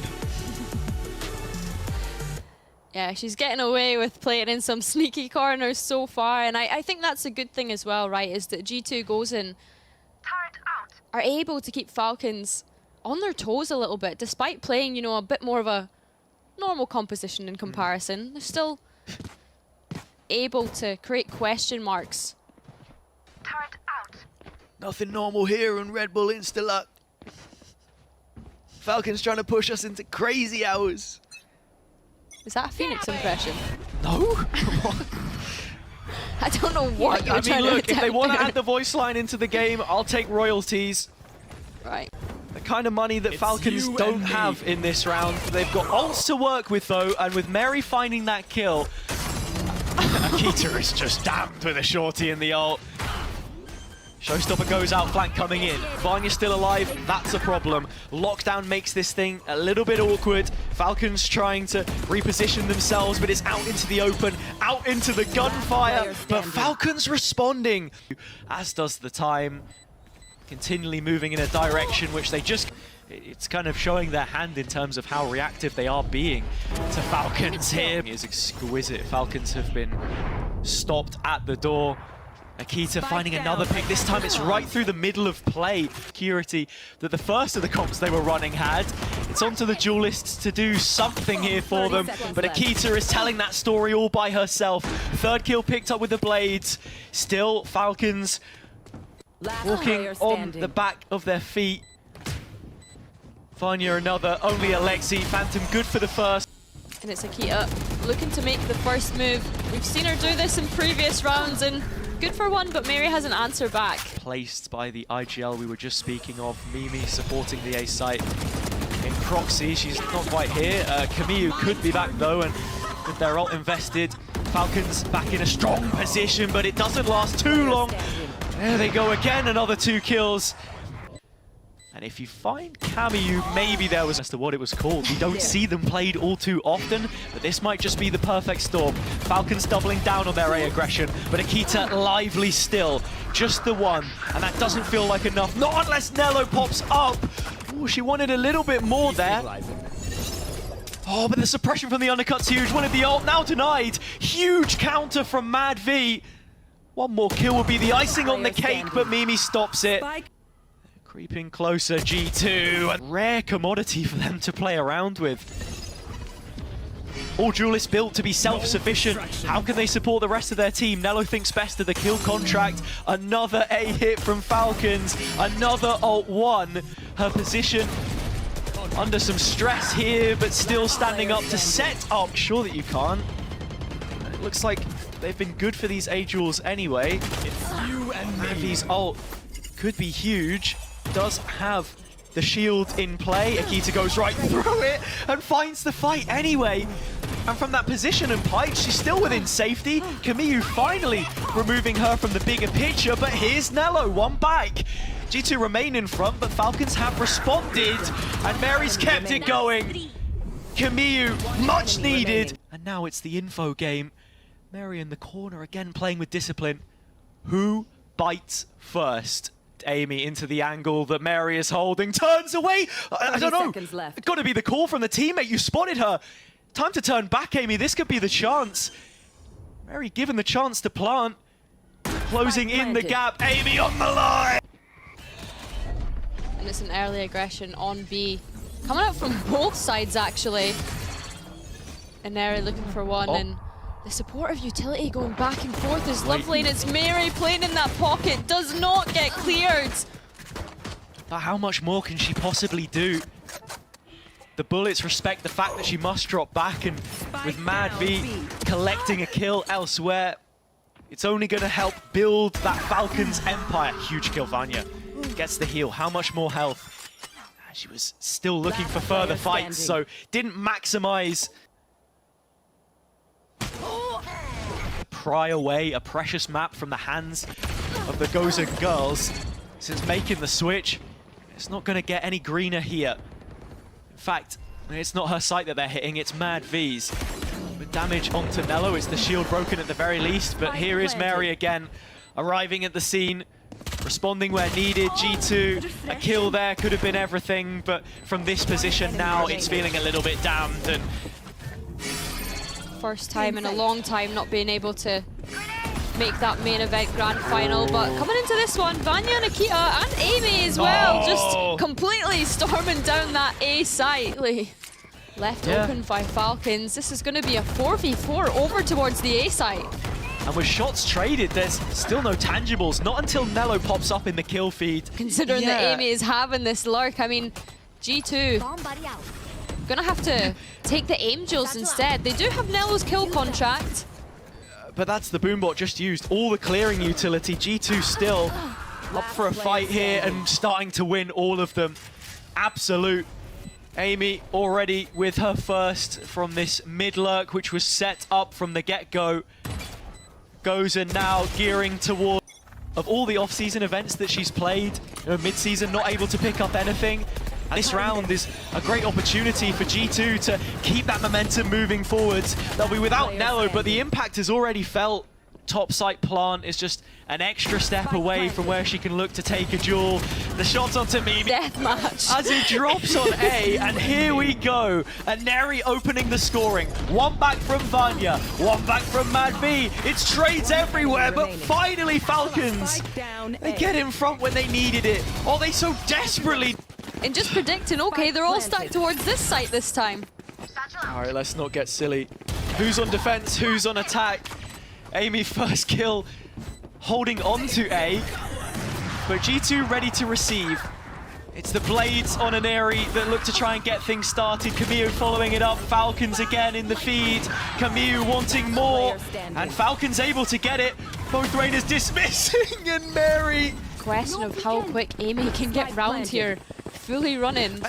Yeah, she's getting away with playing in some sneaky corners so far, and I think that's a good thing as well, right, is that G2 goes in, are able to keep Falcons on their toes a little bit, despite playing, you know, a bit more of a normal composition in comparison. They're still able to create question marks. Turret out. Nothing normal here on Red Bull Instalock. Falcons trying to push us into crazy hours. Is that a Phoenix impression? No? Come on. I don't know what you're trying to look, if they want to there. add the voice line into the game, I'll take royalties. Right. The kind of money that Falcons don't have in this round. They've got ults to work with though, and with Mary finding that kill, Akita is just damned with a shorty in the ult. Showstopper goes out, flank coming in. Vanya's still alive, that's a problem. Lockdown makes this thing a little bit awkward. Falcons trying to reposition themselves, but it's out into the open, out into the gunfire. But Falcons responding, as does the time. Continually moving in a direction which they just... It's kind of showing their hand in terms of how reactive they are being to Falcons here. It's exquisite. Falcons have been stopped at the door. Akita finding another pick. This time it's right through the middle of play. Security that the first of the comps they were running had. It's onto the duelists to do something here for them. But Akita is telling that story all by herself. Third kill picked up with the blades. Still Falcons walking on the back of their feet. Vanya another, only Alexei. Phantom good for the first. And it's Akita looking to make the first move. We've seen her do this in previous rounds, and good for one, but Mary has an answer back. Placed by the IGL we were just speaking of. Mimi supporting the A site in proxy. She's not quite here. Camille could be back though, and with their ult invested, Falcons back in a strong position, but it doesn't last too long. There they go again, another 2 kills. And if you find Camille, maybe there was as to what it was called. We don't see them played all too often, but this might just be the perfect storm. Falcons doubling down on their A aggression, but Akita lively still. Just the one, and that doesn't feel like enough. Not unless Nello pops up. Oh, she wanted a little bit more there. Oh, but the suppression from the undercut's huge. Wanted the ult, now denied. Huge counter from Mad V. One more kill will be the icing on the cake, but Mimi stops it. Creeping closer, G2. A rare commodity for them to play around with. All duelists built to be self-sufficient. How can they support the rest of their team? Nello thinks best of the kill contract. Another A hit from Falcons. Another ult 1. Her position under some stress here, but still standing up to set up. Sure that you can't. It looks like they've been good for these A duels anyway. Mavi's ult could be huge. Does have the shield in play. Akita goes right through it and finds the fight anyway. And from that position and pipe, she's still within safety. Kamiyu finally removing her from the bigger picture, but here's Nello, one back. G2 remain in front, but Falcons have responded, and Mary's kept it going. Kamiyu, much needed. And now it's the info game. Mary in the corner again playing with discipline. Who bites first? Amy into the angle that Mary is holding, turns away. I don't know. It's got to be the call from the teammate. You spotted her. Time to turn back, Amy. This could be the chance. Mary given the chance to plant. Closing in the gap. Amy on the line. And it's an early aggression on B. Coming up from both sides, actually. Ineri looking for one, and the supportive utility going back and forth is lovely, and it's Mary playing in that pocket, does not get cleared. But how much more can she possibly do? The bullets respect the fact that she must drop back, and with Mad V collecting a kill elsewhere, it's only going to help build that Falcons empire. Huge kill, Vanya. Gets the heal. How much more health? She was still looking for further fights, so didn't maximize. Pry away a precious map from the hands of the Gozen girls. Since making the switch, it's not going to get any greener here. In fact, it's not her sight that they're hitting, it's Mad V's. With damage onto Nello, it's the shield broken at the very least, but here is Mary again, arriving at the scene, responding where needed. G2, a kill there could have been everything, but from this position now, it's feeling a little bit damned. And first time in a long time not being able to make that main event grand final, but coming into this one, Vanya and Akita and Amy as well, just completely storming down that A site. Left open by Falcons. This is going to be a 4v4 over towards the A site. And with shots traded, there's still no tangibles, not until Nello pops up in the kill feed. Considering that Amy is having this lurk, I mean, G2 gonna have to take the Angels instead. They do have Nello's kill contract. But that's the boombot just used. All the clearing utility. G2 still up for a fight here and starting to win all of them. Absolute. Amy already with her first from this mid lurk, which was set up from the get-go. Goes and now gearing toward. Of all the off-season events that she's played, mid-season not able to pick up anything. And this round is a great opportunity for G2 to keep that momentum moving forwards. They'll be without Nello, but the impact is already felt. Top site plant is just an extra step away from where she can look to take a duel. The shot onto Mimi. Deathmatch. As it drops on A, and here we go. Neri opening the scoring. One back from Vanya, one back from Mad V. It's trades everywhere, but finally Falcons, they get in front when they needed it. Oh, they so desperately. And just predicting, okay, they're all stacked towards this site this time. All right, let's not get silly. Who's on defense, who's on attack? Amy first kill, holding on to A, but G2 ready to receive. It's the blades on Ineri that look to try and get things started. Kamiyu following it up, Falcons again in the feed. Kamiyu wanting more, and Falcons able to get it. Both Rainers dismissing, and Mary. Question of how quick Amy can get round here. Fully running.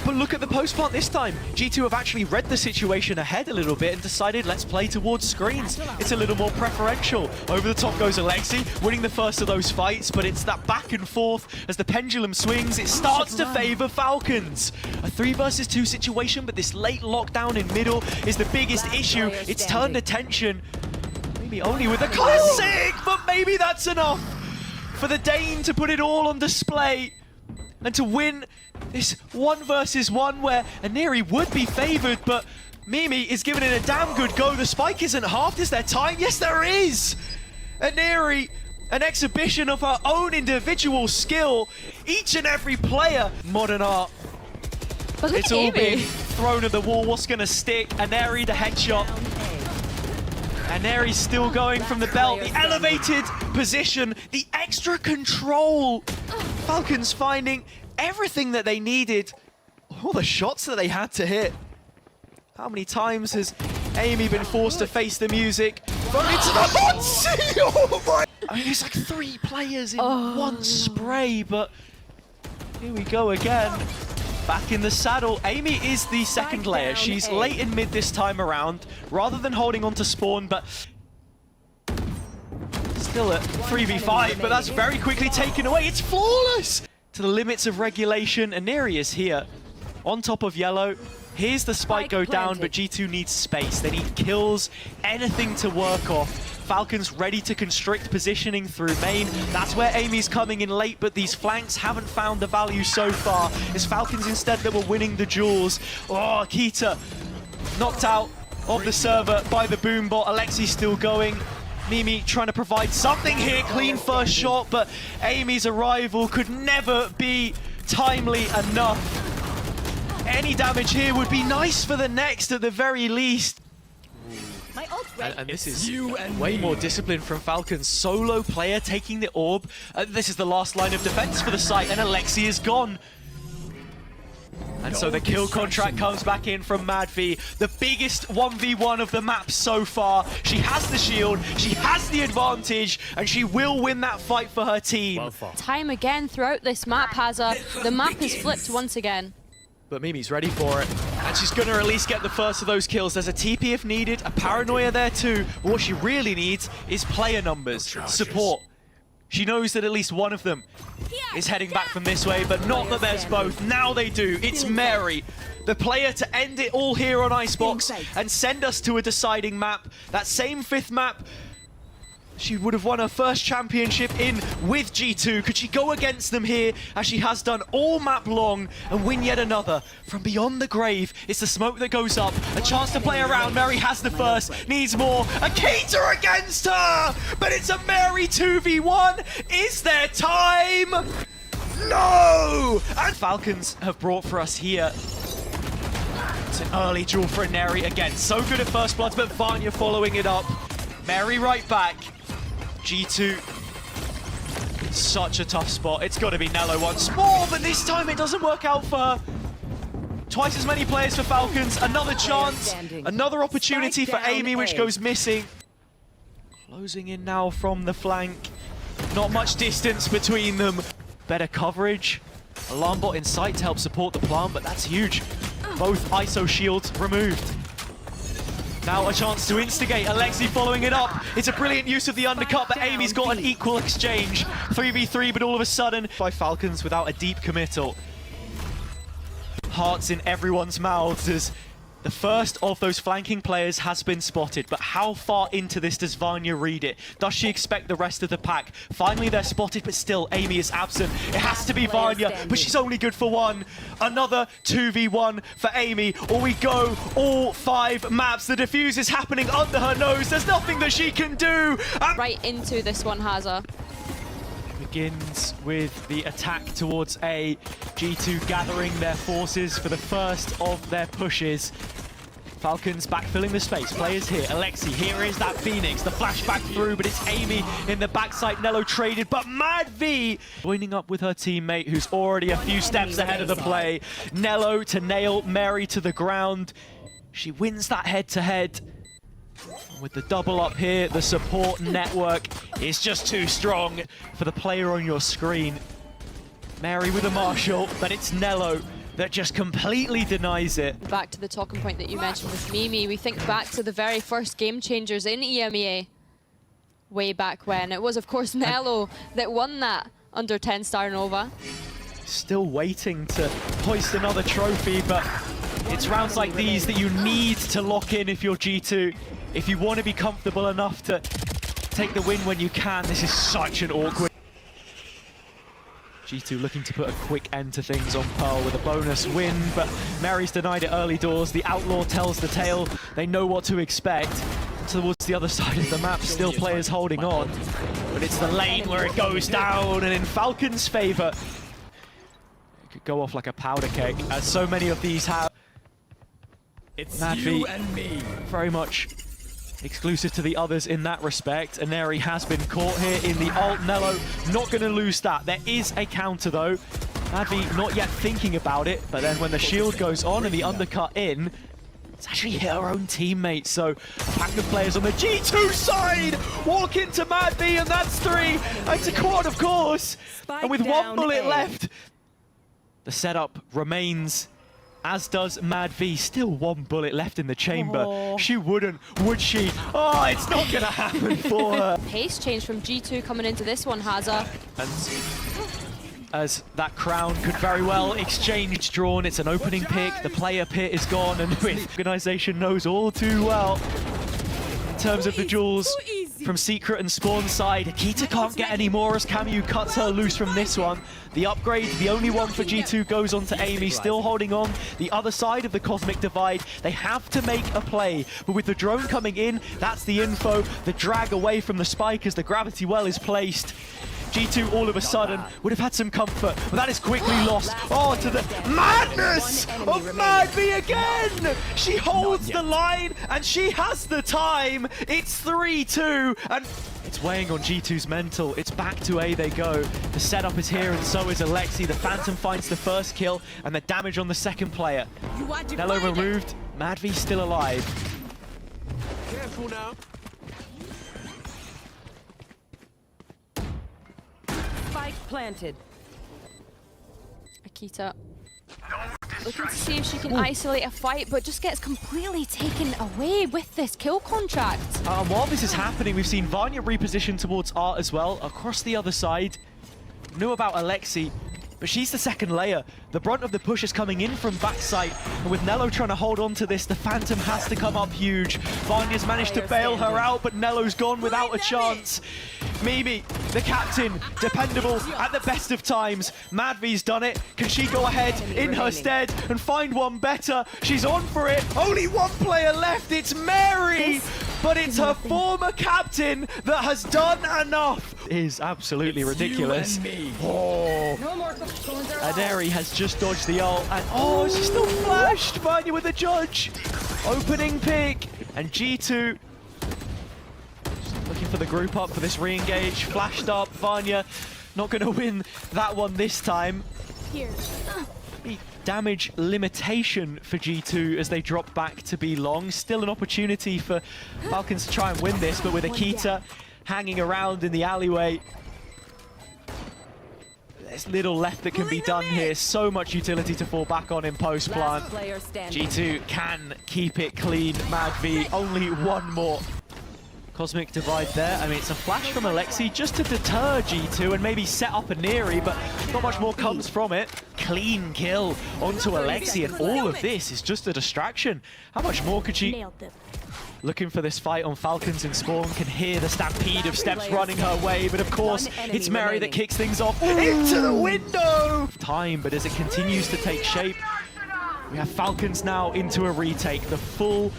But look at the post plant this time. G2 have actually read the situation ahead a little bit and decided let's play towards screens. It's a little more preferential. Over the top goes Alexi, winning the first of those fights, but it's that back and forth as the pendulum swings. It starts to favor Falcons. A 3 versus 2 situation, but this late lockdown in middle is the biggest issue. It's turned attention. Maybe only with a classic, but maybe that's enough for the Dane to put it all on display and to win this 1 versus 1 where Ineri would be favored, but Mimi is giving it a damn good go. The spike isn't halved. Is there time? Yes, there is! Ineri, an exhibition of her own individual skill. Each and every player. Modern art But look It's at all Amy. being thrown at the wall. What's going to stick? Aneri, the headshot. Aneri's still going from the belt. The elevated position, the extra control. Falcons finding everything that they needed. All the shots that they had to hit. How many times has Amy been forced to face the music? Thrown into the hot seat! Oh my! I mean, it's like 3 players in one spray, but here we go again. Back in the saddle. Amy is the second layer. She's late in mid this time around, rather than holding on to spawn, but still at 3v5, but that's very quickly taken away. It's flawless! To the limits of regulation, Aneri is here, on top of yellow. Here's the spike go down, but G2 needs space. They need kills, anything to work off. Falcons ready to constrict positioning through main. That's where Amy's coming in late, but these flanks haven't found the value so far. It's Falcons instead that were winning the duels. Oh, Kita knocked out of the server by the boom bot. Alexi's still going. Mimi trying to provide something here. Clean first shot, but Amy's arrival could never be timely enough. Any damage here would be nice for the next at the very least. And this is way more discipline from Falcons. Solo player taking the orb. This is the last line of defense for the site, and Alexi is gone. And so the kill contract comes back in from Madvi. The biggest 1v1 of the map so far. She has the shield, she has the advantage, and she will win that fight for her team. Time again throughout this map, Hazza. The map is flipped once again. But Mimi's ready for it, and she's going to at least get the first of those kills. There's a TP if needed, a paranoia there too, but what she really needs is player numbers, support. She knows that at least one of them is heading back from this way, but not that there's both. Now they do. It's Mary, the player to end it all here on Icebox and send us to a deciding map. That same 5th map, she would have won her first championship in with G2. Could she go against them here, as she has done all map long, and win yet another? From beyond the grave, it's the smoke that goes up. A chance to play around. Mary has the first, needs more. A Keita against her, but it's a Mary 2v1. Is there time? No! And Falcons have brought for us here. It's an early duel for Aneri again. So good at first bloods, but Vanya following it up. Mary right back. G2, such a tough spot. It's got to be Nello once more, but this time it doesn't work out for her. Twice as many players for Falcons. Another chance, another opportunity for Amy, which goes missing. Closing in now from the flank. Not much distance between them. Better coverage. Alarm bot in sight to help support the plant, but that's huge. Both ISO shields removed. Now a chance to instigate. Alexi following it up. It's a brilliant use of the undercut, but Amy's got an equal exchange. 3v3, but all of a sudden, by Falcons without a deep committal. Hearts in everyone's mouths as the first of those flanking players has been spotted. But how far into this does Vanya read it? Does she expect the rest of the pack? Finally they're spotted, but still Amy is absent. It has to be Vanya, but she's only good for one. Another 2v1 for Amy. Or we go all 5 maps. The defuse is happening under her nose. There's nothing that she can do. Right into this one, Hazza. Begins with the attack towards A. G2 gathering their forces for the first of their pushes. Falcons backfilling the space. Players here. Alexi, here is that Phoenix. The flashback through, but it's Amy in the backside. Nello traded, but Madvi joining up with her teammate, who's already a few steps ahead of the play. Nello to nail Mary to the ground. She wins that head-to-head. With the double up here, the support network is just too strong for the player on your screen. Mary with a Marshall, but it's Nello that just completely denies it. Back to the talking point that you mentioned with Mimi, we think back to the very first game changers in EMEA way back when. It was, of course, Nello that won that under 10 Star Nova. Still waiting to hoist another trophy, but it's rounds like these that you need to lock in if you're G2. If you want to be comfortable enough to take the win when you can. This is such an awkward... G2 looking to put a quick end to things on Pearl with a bonus win, but Mary's denied it early doors. The Outlaw tells the tale. They know what to expect. Towards the other side of the map, still players holding on. But it's the lane where it goes down, and in Falcons' favor. could go off like a powder keg, as so many of these have. It's Mad you V, and me. very much exclusive to the others in that respect. Aneri has been caught here in the ult. Nello not going to lose that. There is a counter though. Mad V not yet thinking about it, but then when the shield goes on and the undercut in, it's actually hit her own teammate. So a pack of players on the G2 side walk into Mad V, and that's 3. It's a quad, of course. And with 1 bullet left, the setup remains, as does Mad V. Still 1 bullet left in the chamber. Oh. She wouldn't, would she? Oh, it's not gonna happen for her. Pace change from G2 coming into this one, Hazza. And as that crown could very well exchange drawn, it's an opening pick, the player pit is gone, and the organization knows all too well in terms of the duels from Secret and Spawn side. Akita can't get any more as Camu cuts her loose from this one. The upgrade, the only one for G2, goes on to Amy, still holding on the other side of the Cosmic Divide. They have to make a play, but with the drone coming in, that's the info. The drag away from the spike as the gravity well is placed. G2 all of a sudden would have had some comfort, but that is quickly lost. Oh, to the madness of Mad V again! She holds the line and she has the time. It's 3-2 and it's weighing on G2's mental. It's back to A they go. The setup is here and so is Alexi. The Phantom finds the first kill and the damage on the second player. Nello removed, Mad V still alive. Careful now. Planted. Akita looking to see if she can isolate a fight, but just gets completely taken away with this kill contract. While this is happening, we've seen Vanya reposition towards Art as well, across the other side. Knew about Alexi, but she's the second layer. The brunt of the push is coming in from backside, and with Nello trying to hold on to this, the Phantom has to come up huge. Vanya's managed to bail her out, but Nello's gone without a chance. Mimi, the captain, dependable at the best of times. Mad V's done it. Can she go ahead in her stead and find one better? She's on for it. Only 1 player left. It's Mary, but it's her former captain that has done enough. It is absolutely ridiculous. Oh, Aneri has just dodged the ult, and oh, she's still flashed. Vanya with the judge. Opening pick, and G2 looking for the group up for this re-engage. Flashed up, Vanya not going to win that one this time. Here. The damage limitation for G2 as they drop back to be long. Still an opportunity for Falcons to try and win this, but with Akita hanging around in the alleyway, there's little left that can be done here. So much utility to fall back on in post-plant. G2 can keep it clean. Mad V, only 1 more. Cosmic Divide there. I mean, it's a flash from Alexi just to deter G2 and maybe set up a Neri, but not much more comes from it. Clean kill onto Alexi, and all of this is just a distraction. How much more could she... Looking for this fight on Falcons and Spawn, can hear the stampede of steps running her way, but of course, it's Mary that kicks things off into the window! Time, but as it continues to take shape, we have Falcons now into a retake. The full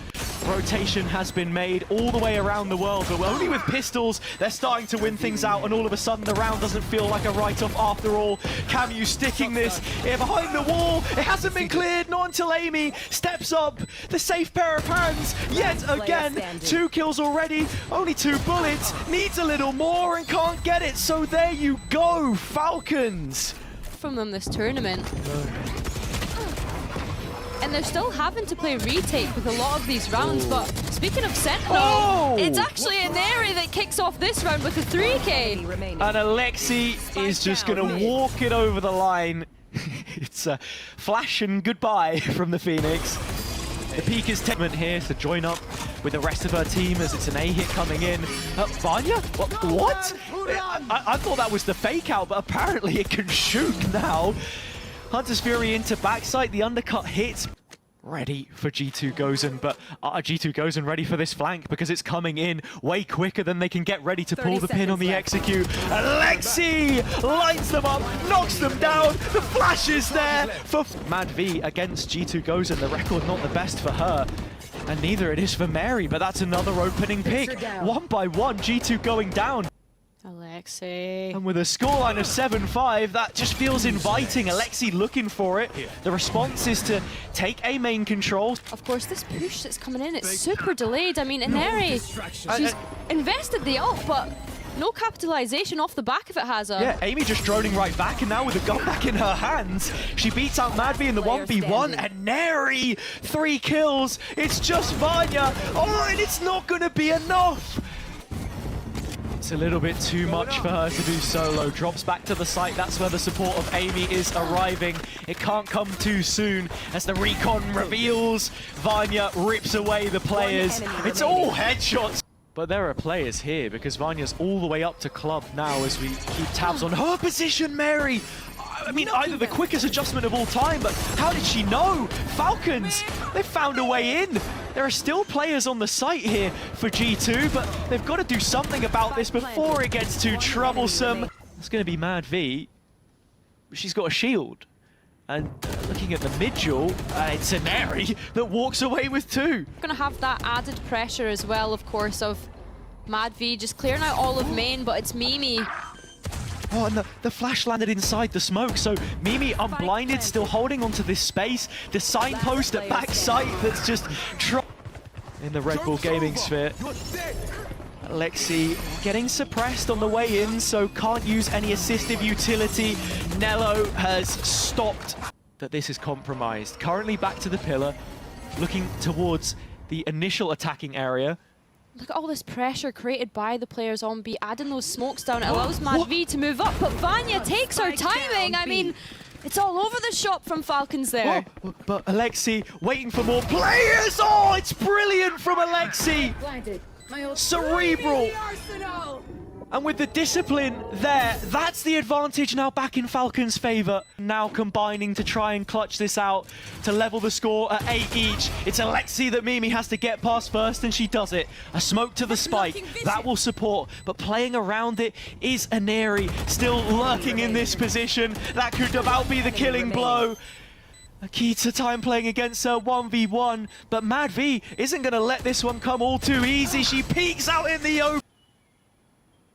rotation has been made all the way around the world, but only with pistols, they're starting to win things out, and all of a sudden the round doesn't feel like a write-off after all. Camu sticking this here behind the wall. It hasn't been cleared, not until Amy steps up. The safe pair of hands, yet again. 2 kills already, only 2 bullets. Needs a little more and can't get it, so there you go, Falcons. From them this tournament. And they're still having to play retake with a lot of these rounds, but speaking of Sentinel, it's actually Aneri that kicks off this round with a 3K. And Alexi is just going to walk it over the line. It's a flash and goodbye from the Phoenix. The peak is Tegment here to join up with the rest of her team as it's an A hit coming in. Vanya? What? I thought that was the fake out, but apparently it can shoot now. Hunter's Fury into backside, the undercut hits. Ready for G2 Gozen, but G2 Gozen ready for this flank because it's coming in way quicker than they can get ready to pull the pin on the execute. Alexi lights them up, knocks them down, the flash is there for Mad V against G2 Gozen. The record not the best for her, and neither it is for Mary, but that's another opening pick. 1 by 1, G2 going down. Alexi. And with a scoreline of 7-5, that just feels inviting. Alexi looking for it. The response is to take A main control. Of course, this push that's coming in, it's super delayed. I mean, Ineri, she's invested the ult, but no capitalization off the back of it, has her. Yeah, Amy just droning right back, and now with the gun back in her hands, she beats out Madvi in the 1v1, and Neri, 3 kills. It's just Vanya. Oh, and it's not going to be enough. It's a little bit too much for her to do solo. Drops back to the site. That's where the support of Amy is arriving. It can't come too soon as the recon reveals. Vanya rips away the players. It's all headshots. But there are players here because Vanya's all the way up to club now as we keep tabs on her position, Mary. I mean, either the quickest adjustment of all time, but how did she know? Falcons, they've found a way in. There are still players on the site here for G2, but they've got to do something about this before it gets too troublesome. It's going to be Mad V, but she's got a shield. And looking at the mid-duel, it's Ineri that walks away with 2. Gonna have that added pressure as well, of course, of Mad V just clearing out all of main, but it's Mimi. Oh, and the flash landed inside the smoke, so Mimi unblinded, still holding onto this space. The signpost at backside that's just in the Red Bull gaming sphere. Alexi getting suppressed on the way in, so can't use any assistive utility. Nello has stopped that this is compromised. Currently back to the pillar, looking towards the initial attacking area. Look at all this pressure created by the players on B, adding those smokes down. It allows Mad V to move up, but Vanya takes her timing. I mean, it's all over the shop from Falcons there. Oh, but Alexi waiting for more players. Oh, it's brilliant from Alexi. Cerebral. And with the discipline there, that's the advantage now back in Falcons' favor. Now combining to try and clutch this out to level the score at 8 each. It's Alexi that Mimi has to get past first, and she does it. A smoke to the spike, that will support, but playing around it is Ineri, still lurking in this position. That could about be the killing blow. Akita time playing against her 1v1, but Mad V isn't going to let this one come all too easy. She peeks out in the open.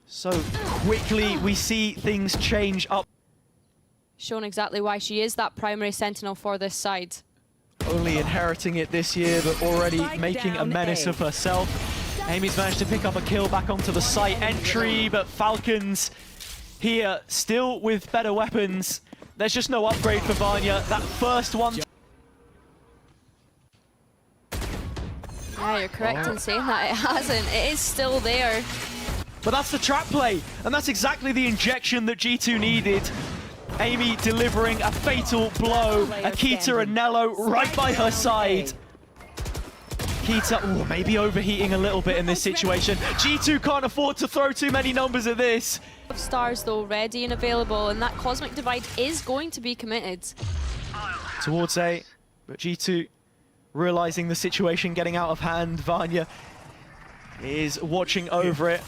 So quickly we see things change up. Shown exactly why she is that primary sentinel for this side. Only inheriting it this year, but already making a menace of herself. Amy's managed to pick up a kill back onto the site entry, but Falcons here still with better weapons. There's just no upgrade for Vanya. That first one. Yeah, you're correct in saying that. It hasn't. It is still there. But that's the trap play, and that's exactly the injection that G2 needed. Amy delivering a fatal blow. Akita and Nello right by her side. Akita, maybe overheating a little bit in this situation. G2 can't afford to throw too many numbers at this. Stars though ready and available, and that Cosmic Divide is going to be committed. Towards A, but G2 realizing the situation getting out of hand. Vanya is watching over it.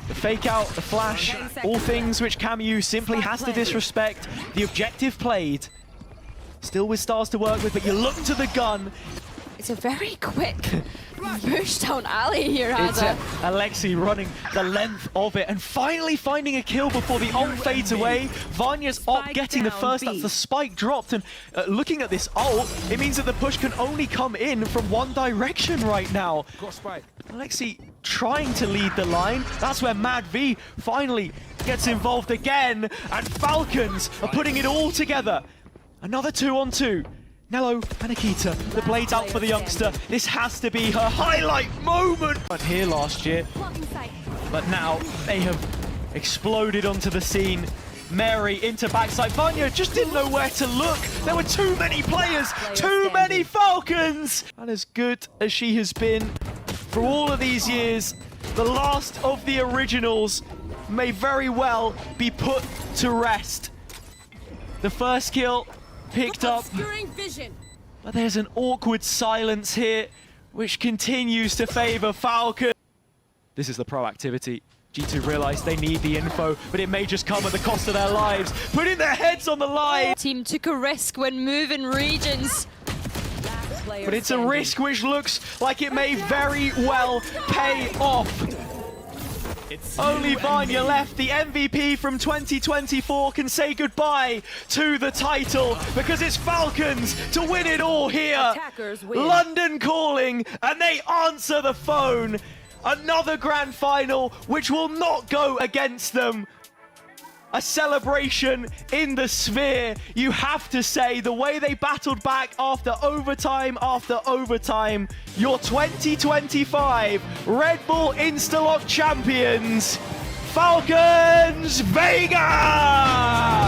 The fake out, the flash, all things which Camu simply has to disrespect. The objective played. Still with stars to work with, but you look to the gun. It's a very quick push down alley here, It's Hazza. Alexi running the length of it and finally finding a kill before the ult fades away. Vanya's ult getting the first, that's the spike dropped, and looking at this ult, it means that the push can only come in from one direction right now. Alexi trying to lead the line. That's where Mad V finally gets involved again, and Falcons are putting it all together. Another 2-on-2. Nello and Akita, the blades out for the youngster. This has to be her highlight moment. Here last year, but now they have exploded onto the scene. Mary into backside. Vanya just didn't know where to look. There were too many players, too many Falcons. And as good as she has been for all of these years, the last of the originals may very well be put to rest. The first kill picked up, but there's an awkward silence here, which continues to favor Falcon. This is the proactivity. G2 realized they need the info, but it may just come at the cost of their lives, putting their heads on the line. Team took a risk when moving regions. But it's a risk which looks like it may very well pay off. It's Only you and Vanya me. left, the MVP from 2024, can say goodbye to the title because it's Falcons to win it all here. Attackers win. London calling, and they answer the phone. Another grand final, which will not go against them. A celebration in the sphere. You have to say, the way they battled back after overtime, your 2025 Red Bull Instalock champions, Falcons Vegas!